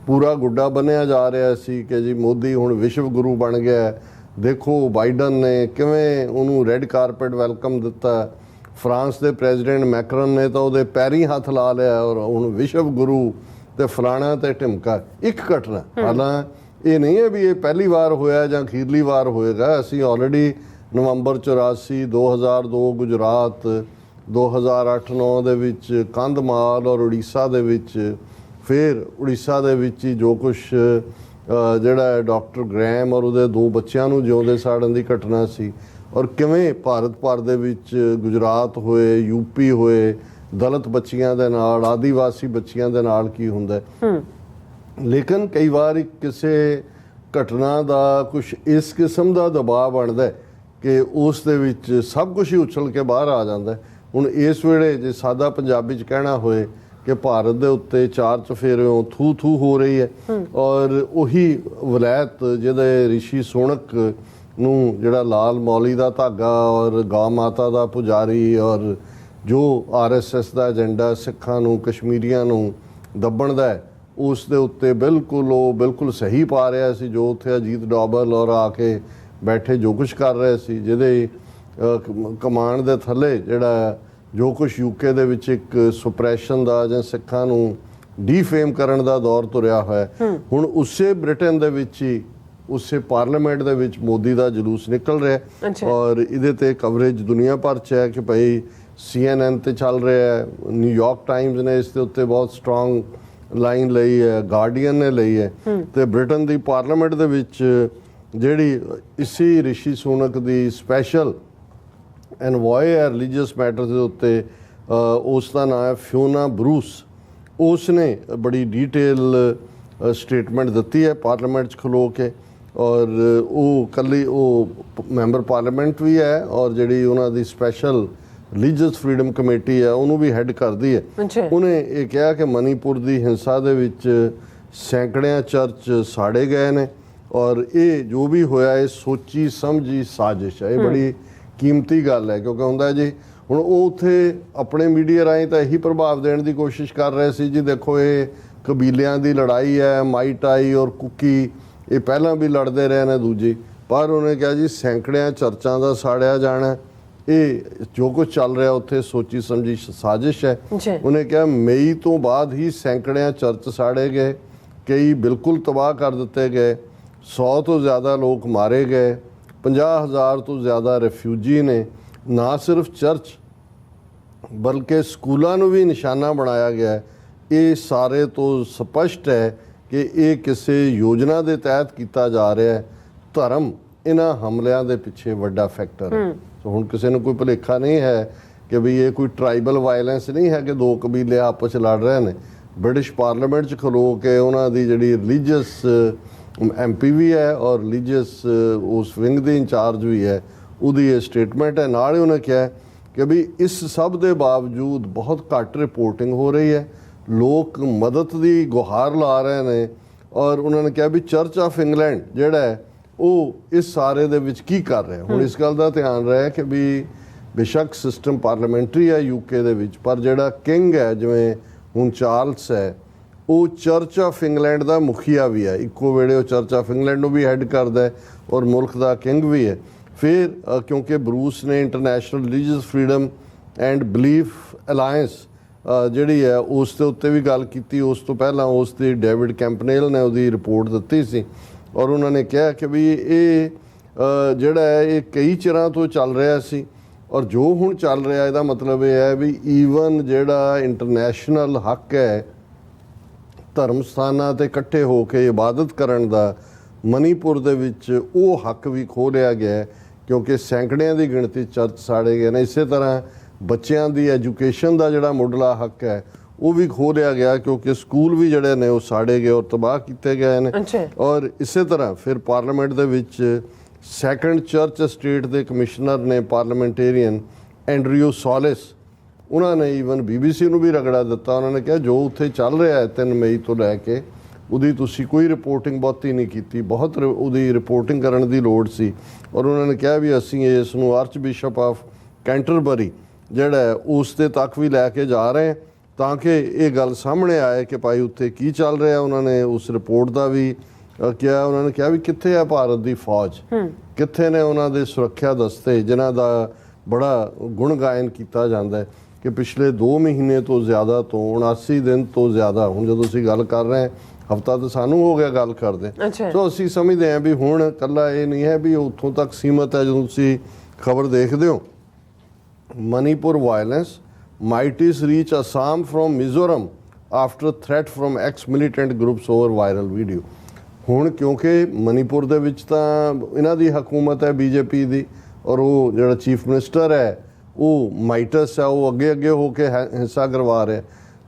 ਪੂਰਾ ਗੁੱਡਾ ਬੰਨਿਆ ਜਾ ਰਿਹਾ ਸੀ ਕਿ ਜੀ ਮੋਦੀ ਹੁਣ ਵਿਸ਼ਵ ਗੁਰੂ ਬਣ ਗਿਆ। ਦੇਖੋ ਬਾਈਡਨ ਨੇ ਕਿਵੇਂ ਉਹਨੂੰ ਰੈੱਡ ਕਾਰਪੇਟ ਵੈਲਕਮ ਦਿੱਤਾ, ਫਰਾਂਸ ਦੇ ਪ੍ਰੈਜ਼ੀਡੈਂਟ ਮੈਕਰਨ ਨੇ ਤਾਂ ਉਹਦੇ ਪੈਰੀਂ ਹੱਥ ਲਾ ਲਿਆ ਔਰ ਹੁਣ ਵਿਸ਼ਵ ਗੁਰੂ ਤੇ ਫਲਾਣਾ ਤੇ ਢਿਮਕਾ ਇੱਕ ਘਟਨਾ। ਹਾਲਾਂ ਇਹ ਨਹੀਂ ਹੈ ਵੀ ਇਹ ਪਹਿਲੀ ਵਾਰ ਹੋਇਆ ਜਾਂ ਅਖੀਰਲੀ ਵਾਰ ਹੋਏਗਾ। ਅਸੀਂ ਆਲਰੇਡੀ ਨਵੰਬਰ 84, 2002 ਗੁਜਰਾਤ, 2008-9 ਦੇ ਵਿੱਚ ਕੰਧਮਾਲ ਔਰ ਉੜੀਸਾ ਦੇ ਵਿੱਚ, ਫਿਰ ਉੜੀਸਾ ਦੇ ਵਿੱਚ ਹੀ ਜੋ ਕੁਛ ਜਿਹੜਾ ਡਾਕਟਰ ਗ੍ਰੈਮ ਔਰ ਉਹਦੇ 2 ਬੱਚਿਆਂ ਨੂੰ ਜਿਉਂਦੇ ਸਾੜਨ ਦੀ ਘਟਨਾ ਸੀ, ਔਰ ਕਿਵੇਂ ਭਾਰਤ ਭਰ ਦੇ ਵਿੱਚ ਗੁਜਰਾਤ ਹੋਏ, ਯੂਪੀ ਹੋਏ, ਦਲਿਤ ਬੱਚੀਆਂ ਦੇ ਨਾਲ, ਆਦੀਵਾਸੀ ਬੱਚੀਆਂ ਦੇ ਨਾਲ ਕੀ ਹੁੰਦਾ। ਲੇਕਿਨ ਕਈ ਵਾਰ ਕਿਸੇ ਘਟਨਾ ਦਾ ਕੁਛ ਇਸ ਕਿਸਮ ਦਾ ਦਬਾਅ ਬਣਦਾ ਕਿ ਉਸ ਦੇ ਵਿੱਚ ਸਭ ਕੁਝ ਹੀ ਉਛਲ ਕੇ ਬਾਹਰ ਆ ਜਾਂਦਾ। ਹੁਣ ਇਸ ਵੇਲੇ ਜੇ ਸਾਦਾ ਪੰਜਾਬੀ 'ਚ ਕਹਿਣਾ ਹੋਏ ਕਿ ਭਾਰਤ ਦੇ ਉੱਤੇ 4 ਚਫੇਰਿਓਂ ਥੂ ਥੂ ਹੋ ਰਹੀ ਹੈ, ਔਰ ਉਹੀ ਵਲੈਤ ਜਿਹਦੇ ਰਿਸ਼ੀ ਸੋਨਕ ਨੂੰ ਜਿਹੜਾ ਲਾਲ ਮੌਲੀ ਦਾ ਧਾਗਾ ਔਰ ਗਾਂ ਮਾਤਾ ਦਾ ਪੁਜਾਰੀ ਔਰ ਜੋ RSS ਦਾ ਏਜੰਡਾ ਸਿੱਖਾਂ ਨੂੰ, ਕਸ਼ਮੀਰੀਆਂ ਨੂੰ ਦੱਬਣ ਦਾ ਹੈ, ਉਸ ਦੇ ਉੱਤੇ ਬਿਲਕੁਲ ਸਹੀ ਪਾ ਰਿਹਾ ਸੀ। ਜੋ ਉੱਥੇ ਅਜੀਤ ਡੋਭਲ ਔਰ ਆ ਕੇ ਬੈਠੇ ਜੋ ਕੁਛ ਕਰ ਰਹੇ ਸੀ, ਜਿਹਦੇ ਕਮਾਂਡ ਦੇ ਥੱਲੇ ਜਿਹੜਾ ਜੋ ਕੁਛ UK ਦੇ ਵਿੱਚ ਇੱਕ ਸੁਪਰੈਸ਼ਨ ਦਾ ਜਾਂ ਸਿੱਖਾਂ ਨੂੰ ਡੀਫੇਮ ਕਰਨ ਦਾ ਦੌਰ ਤੁਰਿਆ ਹੋਇਆ। ਹੁਣ ਉਸੇ ਬ੍ਰਿਟੇਨ ਦੇ ਵਿੱਚ ਹੀ ਉਸੇ ਪਾਰਲੀਮੈਂਟ ਦੇ ਵਿੱਚ ਮੋਦੀ ਦਾ ਜਲੂਸ ਨਿਕਲ ਰਿਹਾ ਔਰ ਇਹਦੇ ਤੇ ਕਵਰੇਜ ਦੁਨੀਆ ਭਰ 'ਚ ਹੈ ਕਿ ਭਾਈ CNN ਤੇ ਚੱਲ ਰਿਹਾ ਹੈ, ਨਿਊਯਾਰਕ ਟਾਈਮਜ਼ ਨੇ ਇਸ ਦੇ ਉੱਤੇ ਬਹੁਤ ਸਟਰੋਂਗ ਲਾਈਨ ਲਈ ਹੈ, ਗਾਰਡੀਅਨ ਨੇ ਲਈ ਹੈ। ਤੇ ਬ੍ਰਿਟਨ ਦੀ ਪਾਰਲੀਮੈਂਟ ਦੇ ਵਿੱਚ ਜਿਹੜੀ ਇਸੀ ਰਿਸ਼ੀ ਸੋਨਕ ਦੀ ਸਪੈਸ਼ਲ ਐਨਵੋਏ ਹੈ ਰਿਲੀਜੀਅਸ ਮੈਟਰਸ ਦੇ ਉੱਤੇ, ਉਸ ਦਾ ਨਾਮ ਹੈ ਫਿਓਨਾ ਬਰੂਸ। ਉਸ ਨੇ ਬੜੀ ਡੀਟੇਲ ਸਟੇਟਮੈਂਟ ਦਿੱਤੀ ਹੈ ਪਾਰਲੀਮੈਂਟ 'ਚ ਖਲੋ ਕੇ, ਔਰ ਉਹ ਕੱਲੀ ਉਹ ਮੈਂਬਰ ਪਾਰਲੀਮੈਂਟ ਵੀ ਹੈ ਔਰ ਜਿਹੜੀ ਉਹਨਾਂ ਦੀ ਸਪੈਸ਼ਲ ਰਿਲੀਜੀਅਸ ਫਰੀडम ਕਮੇਟੀ ਹੈ ਉਹਨੂੰ ਵੀ ਹੈਡ ਕਰਦੀ ਹੈ। ਉਹਨੇ ਇਹ ਕਿਹਾ ਕਿ ਮਨੀਪੁਰ ਦੀ ਹਿੰਸਾ ਦੇ ਵਿੱਚ ਸੈਂਕੜਿਆਂ ਚਰਚ ਸਾੜੇ ਗਏ ਨੇ ਔਰ ਇਹ ਜੋ ਵੀ ਹੋਇਆ ਇਹ ਸੋਚੀ ਸਮਝੀ ਸਾਜ਼ਿਸ਼ ਹੈ। ਇਹ ਬੜੀ ਕੀਮਤੀ ਗੱਲ ਹੈ ਕਿਉਂਕਿ ਹੁੰਦਾ ਜੀ ਹੁਣ ਉਹ ਉੱਥੇ ਆਪਣੇ ਮੀਡੀਆ ਰਾਹੀਂ ਤਾਂ ਇਹੀ ਪ੍ਰਭਾਵ ਦੇਣ ਦੀ ਕੋਸ਼ਿਸ਼ ਕਰ ਰਹੇ ਸੀ ਜੀ ਦੇਖੋ ਇਹ ਕਬੀਲਿਆਂ ਦੀ ਲੜਾਈ ਹੈ, ਮਾਈਟਾਈ ਔਰ ਕੁਕੀ ਇਹ ਪਹਿਲਾਂ ਵੀ ਲੜਦੇ ਰਹੇ ਨੇ ਦੂਜੀ, ਪਰ ਉਹਨੇ ਕਿਹਾ ਜੀ ਸੈਂਕੜਿਆਂ ਚਰਚਾਂ ਦਾ ਸਾੜਿਆ ਜਾਣਾ, ਇਹ ਜੋ ਕੁਝ ਚੱਲ ਰਿਹਾ ਉੱਥੇ ਸੋਚੀ ਸਮਝੀ ਸਾਜ਼ਿਸ਼ ਹੈ। ਉਹਨੇ ਕਿਹਾ ਮਈ ਤੋਂ ਬਾਅਦ ਹੀ ਸੈਂਕੜਿਆਂ ਚਰਚ ਸਾੜੇ ਗਏ, ਕਈ ਬਿਲਕੁਲ ਤਬਾਹ ਕਰ ਦਿੱਤੇ ਗਏ, 100 ਤੋਂ ਜ਼ਿਆਦਾ ਲੋਕ ਮਾਰੇ ਗਏ, 50,000 ਤੋਂ ਜ਼ਿਆਦਾ ਰਿਫਿਊਜੀ ਨੇ। ਨਾ ਸਿਰਫ ਚਰਚ ਬਲਕਿ ਸਕੂਲਾਂ ਨੂੰ ਵੀ ਨਿਸ਼ਾਨਾ ਬਣਾਇਆ ਗਿਆ। ਇਹ ਸਾਰੇ ਤੋਂ ਸਪਸ਼ਟ ਹੈ ਕਿ ਇਹ ਕਿਸੇ ਯੋਜਨਾ ਦੇ ਤਹਿਤ ਕੀਤਾ ਜਾ ਰਿਹਾ ਹੈ। ਧਰਮ ਇਹਨਾਂ ਹਮਲਿਆਂ ਦੇ ਪਿੱਛੇ ਵੱਡਾ ਫੈਕਟਰ ਹੈ। ਸੋ ਹੁਣ ਕਿਸੇ ਨੂੰ ਕੋਈ ਭੁਲੇਖਾ ਨਹੀਂ ਹੈ ਕਿ ਵੀ ਇਹ ਕੋਈ ਟਰਾਈਬਲ ਵਾਇਲੈਂਸ ਨਹੀਂ ਹੈ ਕਿ 2 ਕਬੀਲੇ ਆਪਸ 'ਚ ਲੜ ਰਹੇ ਨੇ। ਬ੍ਰਿਟਿਸ਼ ਪਾਰਲੀਮੈਂਟ 'ਚ ਖਲੋ ਕੇ ਉਹਨਾਂ ਦੀ ਜਿਹੜੀ ਰਿਲੀਜੀਅਸ MP ਵੀ ਹੈ ਔਰ ਰਿਲੀਜੀਅਸ ਉਸ ਵਿੰਗ ਦੇ ਇੰਚਾਰਜ ਵੀ ਹੈ, ਉਹਦੀ ਇਹ ਸਟੇਟਮੈਂਟ ਹੈ। ਨਾਲ ਹੀ ਉਹਨੇ ਕਿਹਾ ਕਿ ਵੀ ਇਸ ਸਭ ਦੇ ਬਾਵਜੂਦ ਬਹੁਤ ਘੱਟ ਰਿਪੋਰਟਿੰਗ ਹੋ ਰਹੀ ਹੈ, ਲੋਕ ਮਦਦ ਦੀ ਗੁਹਾਰ ਲਾ ਰਹੇ ਨੇ ਔਰ ਉਹਨਾਂ ਨੇ ਕਿਹਾ ਵੀ ਚਰਚ ਆਫ ਇੰਗਲੈਂਡ ਜਿਹੜਾ ਹੈ ਉਹ ਇਸ ਸਾਰੇ ਦੇ ਵਿੱਚ ਕੀ ਕਰ ਰਿਹਾ। ਹੁਣ ਇਸ ਗੱਲ ਦਾ ਧਿਆਨ ਰਿਹਾ ਕਿ ਵੀ ਬੇਸ਼ੱਕ ਸਿਸਟਮ ਪਾਰਲੀਮੈਂਟਰੀ ਹੈ UK ਦੇ ਵਿੱਚ, ਪਰ ਜਿਹੜਾ ਕਿੰਗ ਹੈ ਜਿਵੇਂ ਹੁਣ ਚਾਰਲਸ ਹੈ ਉਹ ਚਰਚ ਆਫ ਇੰਗਲੈਂਡ ਦਾ ਮੁਖੀਆ ਵੀ ਹੈ। ਇੱਕੋ ਵੇਲੇ ਉਹ ਚਰਚ ਆਫ ਇੰਗਲੈਂਡ ਨੂੰ ਵੀ ਹੈਡ ਕਰਦਾ ਹੈ ਔਰ ਮੁਲਕ ਦਾ ਕਿੰਗ ਵੀ ਹੈ। ਫਿਰ ਕਿਉਂਕਿ ਬਰੂਸ ਨੇ international religious freedom and belief alliance ਜਿਹੜੀ ਹੈ ਉਸ ਦੇ ਉੱਤੇ ਵੀ ਗੱਲ ਕੀਤੀ। ਉਸ ਤੋਂ ਪਹਿਲਾਂ ਉਸ ਦੀ ਡੇਵਿਡ ਕੈਂਪਨੇਲ ਨੇ ਉਹਦੀ ਰਿਪੋਰਟ ਦਿੱਤੀ ਸੀ ਔਰ ਉਹਨਾਂ ਨੇ ਕਿਹਾ ਕਿ ਵੀ ਇਹ ਜਿਹੜਾ ਹੈ ਇਹ ਕਈ ਚਿਰਾਂ ਤੋਂ ਚੱਲ ਰਿਹਾ ਸੀ ਔਰ ਜੋ ਹੁਣ ਚੱਲ ਰਿਹਾ ਇਹਦਾ ਮਤਲਬ ਇਹ ਹੈ ਵੀ ਈਵਨ ਜਿਹੜਾ ਇੰਟਰਨੈਸ਼ਨਲ ਹੱਕ ਹੈ ਧਰਮ ਸਥਾਨਾਂ 'ਤੇ ਇਕੱਠੇ ਹੋ ਕੇ ਇਬਾਦਤ ਕਰਨ ਦਾ ਮਨੀਪੁਰ ਦੇ ਵਿੱਚ ਉਹ ਹੱਕ ਵੀ ਖੋਹ ਲਿਆ ਗਿਆ ਕਿਉਂਕਿ ਸੈਂਕੜਿਆਂ ਦੀ ਗਿਣਤੀ ਚਰਚ ਸਾੜੇ ਗਏ ਨੇ। ਇਸੇ ਤਰ੍ਹਾਂ ਬੱਚਿਆਂ ਦੀ ਐਜੂਕੇਸ਼ਨ ਦਾ ਜਿਹੜਾ ਮੁੱਢਲਾ ਹੱਕ ਹੈ ਉਹ ਵੀ ਖੋਹ ਲਿਆ ਗਿਆ ਕਿਉਂਕਿ ਸਕੂਲ ਵੀ ਜਿਹੜੇ ਨੇ ਉਹ ਸਾੜੇ ਗਏ ਔਰ ਤਬਾਹ ਕੀਤੇ ਗਏ ਨੇ। ਔਰ ਇਸੇ ਤਰ੍ਹਾਂ ਫਿਰ ਪਾਰਲੀਮੈਂਟ ਦੇ ਵਿੱਚ ਸੈਕੰਡ ਚਰਚ ਸਟੇਟ ਦੇ ਕਮਿਸ਼ਨਰ ਨੇ ਪਾਰਲੀਮੈਂਟੇਰੀਅਨ ਐਂਡਰਿਊ ਸੋਲਿਸ, ਉਹਨਾਂ ਨੇ ਈਵਨ BBC ਨੂੰ ਵੀ ਰਗੜਾ ਦਿੱਤਾ। ਉਹਨਾਂ ਨੇ ਕਿਹਾ ਜੋ ਉੱਥੇ ਚੱਲ ਰਿਹਾ ਹੈ 3 ਮਈ ਤੋਂ ਲੈ ਕੇ ਉਹਦੀ ਤੁਸੀਂ ਕੋਈ ਰਿਪੋਰਟਿੰਗ ਬਹੁਤੀ ਨਹੀਂ ਕੀਤੀ, ਬਹੁਤ ਉਹਦੀ ਰਿਪੋਰਟਿੰਗ ਕਰਨ ਦੀ ਲੋੜ ਸੀ। ਔਰ ਉਹਨਾਂ ਨੇ ਕਿਹਾ ਵੀ ਅਸੀਂ ਇਸ ਨੂੰ ਆਰਚ ਬਿਸ਼ਪ ਆਫ ਕੈਂਟਰਬਰੀ ਜਿਹੜਾ ਉਸ ਦੇ ਤੱਕ ਵੀ ਲੈ ਕੇ ਜਾ ਰਹੇ ਤਾਂ ਕਿ ਇਹ ਗੱਲ ਸਾਹਮਣੇ ਆਏ ਕਿ ਭਾਈ ਉੱਥੇ ਕੀ ਚੱਲ ਰਿਹਾ। ਉਹਨਾਂ ਨੇ ਉਸ ਰਿਪੋਰਟ ਦਾ ਵੀ ਕਿਹਾ, ਉਹਨਾਂ ਨੇ ਕਿਹਾ ਵੀ ਕਿੱਥੇ ਹੈ ਭਾਰਤ ਦੀ ਫੌਜ, ਕਿੱਥੇ ਨੇ ਉਹਨਾਂ ਦੇ ਸੁਰੱਖਿਆ ਦਸਤੇ ਜਿਨ੍ਹਾਂ ਦਾ ਬੜਾ ਗੁਣ ਗਾਇਨ ਕੀਤਾ ਜਾਂਦਾ ਹੈ। ਕਿ ਪਿਛਲੇ 2 ਮਹੀਨੇ ਤੋਂ ਜ਼ਿਆਦਾ ਤੋਂ 79 ਦਿਨ ਤੋਂ ਜ਼ਿਆਦਾ, ਹੁਣ ਜਦੋਂ ਅਸੀਂ ਗੱਲ ਕਰ ਰਹੇ ਹਾਂ ਹਫਤਾ ਤਾਂ ਸਾਨੂੰ ਹੋ ਗਿਆ ਗੱਲ ਕਰਦੇ, ਸੋ ਅਸੀਂ ਸਮਝਦੇ ਹਾਂ ਵੀ ਹੁਣ ਇਕੱਲਾ ਇਹ ਨਹੀਂ ਹੈ ਵੀ ਉੱਥੋਂ ਤੱਕ ਸੀਮਤ ਹੈ। ਜਦੋਂ ਤੁਸੀਂ ਖਬਰ ਦੇਖਦੇ ਹੋ, Manipur violence might reach Assam from Mizoram after threat from ex-militant groups over viral video। ਹੁਣ ਕਿਉਂਕਿ ਮਨੀਪੁਰ ਦੇ ਵਿੱਚ ਤਾਂ ਇਹਨਾਂ ਦੀ ਹਕੂਮਤ ਹੈ ਬੀਜੇਪੀ ਦੀ, ਔਰ ਉਹ ਜਿਹੜਾ ਚੀਫ ਮਿਨਿਸਟਰ ਹੈ ਉਹ ਮਾਈਟਸ ਹੈ, ਉਹ ਅੱਗੇ ਹੋ ਕੇ ਹਿੰਸਾ ਕਰਵਾ ਰਿਹਾ।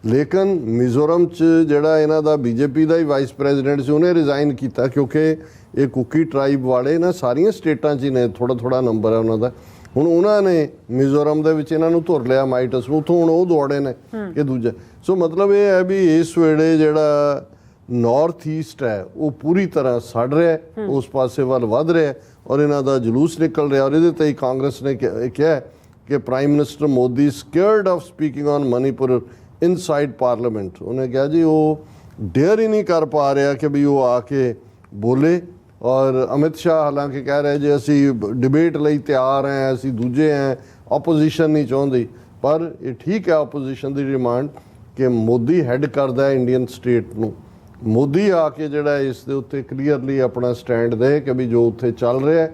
ਲੇਕਿਨ ਮਿਜ਼ੋਰਮ 'ਚ ਜਿਹੜਾ ਇਹਨਾਂ ਦਾ ਬੀਜੇਪੀ ਦਾ ਹੀ ਵਾਈਸ ਪ੍ਰੈਜ਼ੀਡੈਂਟ ਸੀ, ਉਹਨੇ ਰਿਜ਼ਾਈਨ ਕੀਤਾ ਕਿਉਂਕਿ ਇਹ ਕੁਕੀ ਟਰਾਈਬ ਵਾਲੇ ਨਾ ਸਾਰੀਆਂ ਸਟੇਟਾਂ 'ਚ ਹੀ ਨੇ, ਥੋੜਾ ਨੰਬਰ ਹੈ ਉਹਨਾਂ ਦਾ। ਹੁਣ ਉਹਨਾਂ ਨੇ ਮਿਜ਼ੋਰਮ ਦੇ ਵਿੱਚ ਇਹਨਾਂ ਨੂੰ ਧੁਰ ਲਿਆ ਮਾਈਟਸ ਨੂੰ, ਉੱਥੋਂ ਹੁਣ ਉਹ ਦੌੜੇ ਨੇ ਇਹ ਦੂਜਾ। ਸੋ ਮਤਲਬ ਇਹ ਹੈ ਵੀ ਇਸ ਵੇਲੇ ਜਿਹੜਾ ਨਾਰਥ ਈਸਟ ਹੈ ਉਹ ਪੂਰੀ ਤਰ੍ਹਾਂ ਸੜ ਰਿਹਾ, ਉਸ ਪਾਸੇ ਵੱਲ ਵੱਧ ਰਿਹਾ, ਔਰ ਇਹਨਾਂ ਦਾ ਜਲੂਸ ਨਿਕਲ ਰਿਹਾ। ਔਰ ਇਹਦੇ ਤੇ ਹੀ ਕਾਂਗਰਸ ਨੇ ਕਿਹਾ ਕਿ prime minister Modi scared of speaking on Manipur inside parliament. ਉਹਨੇ ਕਿਹਾ ਜੀ ਉਹ ਡੇਅਰ ਹੀ ਨਹੀਂ ਕਰ ਪਾ ਰਿਹਾ ਕਿ ਵੀ ਉਹ ਆ ਕੇ ਬੋਲੇ। ਔਰ ਅਮਿਤ ਸ਼ਾਹ ਹਾਲਾਂਕਿ ਕਹਿ ਰਹੇ ਜੀ ਅਸੀਂ ਡਿਬੇਟ ਲਈ ਤਿਆਰ ਹਾਂ, ਅਸੀਂ ਦੂਜੇ ਹਾਂ, ਆਪੋਜੀਸ਼ਨ ਨਹੀਂ ਚਾਹੁੰਦੀ। ਪਰ ਇਹ ਠੀਕ ਹੈ ਆਪੋਜੀਸ਼ਨ ਦੀ ਡਿਮਾਂਡ ਕਿ ਮੋਦੀ ਹੈਡ ਕਰਦਾ ਇੰਡੀਅਨ ਸਟੇਟ ਨੂੰ, ਮੋਦੀ ਆ ਕੇ ਜਿਹੜਾ ਇਸ ਦੇ ਉੱਤੇ ਕਲੀਅਰਲੀ ਆਪਣਾ ਸਟੈਂਡ ਦੇ ਕਿ ਵੀ ਜੋ ਉੱਥੇ ਚੱਲ ਰਿਹਾ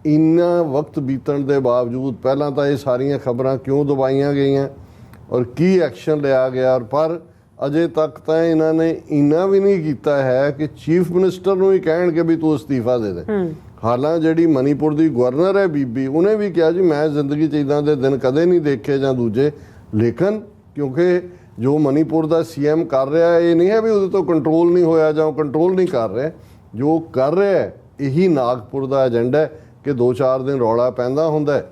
ਇੰਨਾ ਵਕਤ ਬੀਤਣ ਦੇ ਬਾਵਜੂਦ ਪਹਿਲਾਂ ਤਾਂ ਇਹ ਸਾਰੀਆਂ ਖਬਰਾਂ ਕਿਉਂ ਦਬਾਈਆਂ ਗਈਆਂ ਔਰ ਕੀ ਐਕਸ਼ਨ ਲਿਆ ਗਿਆ। ਪਰ ਅਜੇ ਤੱਕ ਤਾਂ ਇਹਨਾਂ ਨੇ ਇੰਨਾ ਵੀ ਨਹੀਂ ਕੀਤਾ ਹੈ ਕਿ ਚੀਫ ਮਿਨਿਸਟਰ ਨੂੰ ਹੀ ਕਹਿਣਗੇ ਵੀ ਤੂੰ ਅਸਤੀਫਾ ਦੇ ਦੇ। ਹਾਲਾਂ ਜਿਹੜੀ ਮਨੀਪੁਰ ਦੀ ਗਵਰਨਰ ਹੈ ਬੀਬੀ, ਉਹਨੇ ਵੀ ਕਿਹਾ ਜੀ ਮੈਂ ਜ਼ਿੰਦਗੀ 'ਚ ਇੱਦਾਂ ਦੇ ਦਿਨ ਕਦੇ ਨਹੀਂ ਦੇਖੇ ਜਾਂ ਦੂਜੇ। ਲੇਕਿਨ ਕਿਉਂਕਿ ਜੋ ਮਨੀਪੁਰ ਦਾ ਸੀਐਮ ਕਰ ਰਿਹਾ ਇਹ ਨਹੀਂ ਹੈ ਵੀ ਉਹਦੇ ਤੋਂ ਕੰਟਰੋਲ ਨਹੀਂ ਹੋਇਆ ਜਾਂ ਉਹ ਕੰਟਰੋਲ ਨਹੀਂ ਕਰ ਰਿਹਾ, ਜੋ ਕਰ ਰਿਹਾ ਇਹੀ ਨਾਗਪੁਰ ਦਾ ਏਜੰਡਾ ਹੈ ਕਿ 2-4 ਦਿਨ ਰੌਲਾ ਪੈਂਦਾ ਹੁੰਦਾ,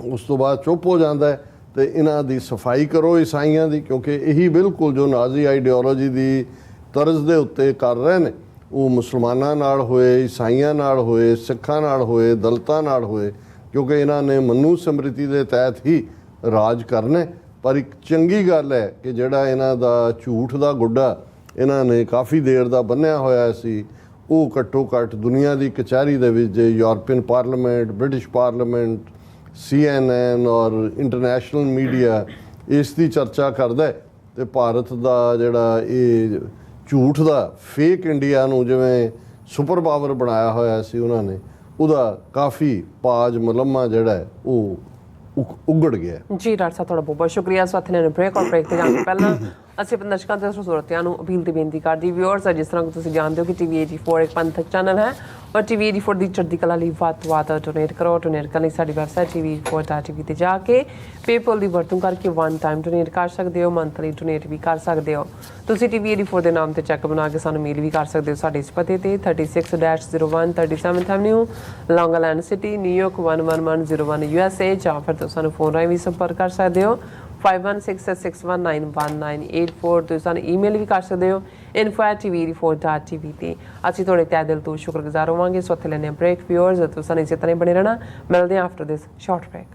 ਉਸ ਤੋਂ ਬਾਅਦ ਚੁੱਪ ਹੋ ਜਾਂਦਾ ਹੈ। ਤੇ ਇਹਨਾਂ ਦੀ ਸਫਾਈ ਕਰੋ ਈਸਾਈਆਂ ਦੀ, ਕਿਉਂਕਿ ਇਹੀ ਬਿਲਕੁਲ ਜੋ ਨਾਜ਼ੀ ਆਈਡੀਓਲੋਜੀ ਦੀ ਤਰਜ਼ ਦੇ ਉੱਤੇ ਕਰ ਰਹੇ ਨੇ ਉਹ ਮੁਸਲਮਾਨਾਂ ਨਾਲ ਹੋਏ, ਈਸਾਈਆਂ ਨਾਲ ਹੋਏ, ਸਿੱਖਾਂ ਨਾਲ ਹੋਏ, ਦਲਿਤਾਂ ਨਾਲ ਹੋਏ, ਕਿਉਂਕਿ ਇਹਨਾਂ ਨੇ ਮਨੂ ਸਮ੍ਰਿਤੀ ਦੇ ਤਹਿਤ ਹੀ ਰਾਜ ਕਰਨਾ। ਪਰ ਇੱਕ ਚੰਗੀ ਗੱਲ ਹੈ ਕਿ ਜਿਹੜਾ ਇਹਨਾਂ ਦਾ ਝੂਠ ਦਾ ਗੁੱਡਾ ਇਹਨਾਂ ਨੇ ਕਾਫੀ ਦੇਰ ਦਾ ਬੰਨਿਆ ਹੋਇਆ ਸੀ, ਉਹ ਘੱਟੋ ਘੱਟ ਦੁਨੀਆ ਦੀ ਕਚਹਿਰੀ ਦੇ ਵਿੱਚ European parliament, British parliament, CNN ਔਰ ਇੰਟਰਨੈਸ਼ਨਲ ਮੀਡੀਆ ਇਸ ਦੀ ਚਰਚਾ ਕਰਦਾ ਤੇ ਭਾਰਤ ਦਾ ਜਿਹੜਾ ਇਹ ਝੂਠ ਦਾ ਫੇਕ ਇੰਡੀਆ ਨੂੰ ਜਿਵੇਂ ਸੁਪਰ ਪਾਵਰ ਬਣਾਇਆ ਹੋਇਆ ਸੀ ਉਹਨਾਂ ਨੇ, ਉਹਦਾ ਕਾਫੀ ਪਾਜ ਮਲਮਾ ਜਿਹੜਾ ਉਹ ਉਗੜ ਗਿਆ। ਜੀ ਡਾਕਟਰ ਸਾਹਿਬ ਤੁਹਾਡਾ ਬਹੁਤ ਬਹੁਤ ਸ਼ੁਕਰੀਆ। ਸਾਥੀ ਨੇ ਬ੍ਰੇਕ ਔਰ ਬ੍ਰੇਕ ਤੇ ਜਾਣ ਤੋਂ ਪਹਿਲਾਂ ਅਸੀਂ ਆਪਣੇ ਦਰਸ਼ਕਾਂ ਤੇ ਸਰੋਤਿਆਂ ਨੂੰ ਅਪੀਲ ਤੇ ਬੇਨਤੀ ਕਰਦੀ ਵਿਊਅਰਸ, ਜਿਸ ਤਰ੍ਹਾਂ ਕਿ ਤੁਸੀਂ ਜਾਣਦੇ ਹੋ ਕਿ TV 84 ਇੱਕ ਪੰਥਕ ਚੈਨਲ ਹੈ ਔਰ TV 84 ਦੀ ਚੜ੍ਹਦੀ ਕਲਾ ਲਈ ਵੱਧ ਤੋਂ ਵੱਧ ਡੋਨੇਟ ਕਰੋ। ਡੋਨੇਟ ਕਰਨ ਲਈ ਸਾਡੀ ਵੈਬਸਾਈਟ TV84.tv ਤੇ ਜਾ ਕੇ ਪੇਪਲ ਦੀ ਵਰਤੋਂ ਕਰਕੇ 1 ਟਾਈਮ ਡੋਨੇਟ ਕਰ ਸਕਦੇ ਹੋ, ਮੰਥਲੀ ਡੋਨੇਟ ਵੀ ਕਰ ਸਕਦੇ ਹੋ। ਤੁਸੀਂ TV 84 ਦੇ ਨਾਮ ਤੇ ਚੈੱਕ ਬਣਾ ਕੇ ਸਾਨੂੰ ਮੇਲ ਵੀ ਕਰ ਸਕਦੇ ਹੋ ਸਾਡੇ ਇਸ ਪਤੇ ਤੇ 36-01 37th ਐਵਨਿਊ, ਲੌਂਗ ਆਈਲੈਂਡ ਸਿਟੀ, ਨਿਊਯਾਰਕ 11101 USA, ਜਾਂ ਫਿਰ ਤੁਸੀਂ ਸਾਨੂੰ ਫੋਨ ਰਾਹੀਂ ਵੀ ਸੰਪਰਕ ਕਰ ਸਕਦੇ ਹੋ 5166619184। ਤੁਸੀਂ ਸਾਨੂੰ ਈਮੇਲ ਵੀ ਕਰ ਸਕਦੇ ਹੋ info@tv84.tv ਤੇ। ਅਸੀਂ ਤੁਹਾਡੇ ਤਹਿ ਦਿਲ ਤੋਂ ਸ਼ੁਕਰਗੁਜ਼ਾਰ ਹੋਵਾਂਗੇ। ਸੋ ਇੱਥੇ ਲੈਂਦੇ ਹਾਂ ਬ੍ਰੇਕ। ਵਿਊਅਰਸ ਤੁਸੀਂ ਸਾਨੂੰ ਇਸੇ ਤਰ੍ਹਾਂ ਬਣੇ ਰਹਿਣਾ, ਮਿਲਦੇ ਹਾਂ ਆਫਟਰ ਦਿਸ ਸ਼ਾਰਟ ਬ੍ਰੇਕ।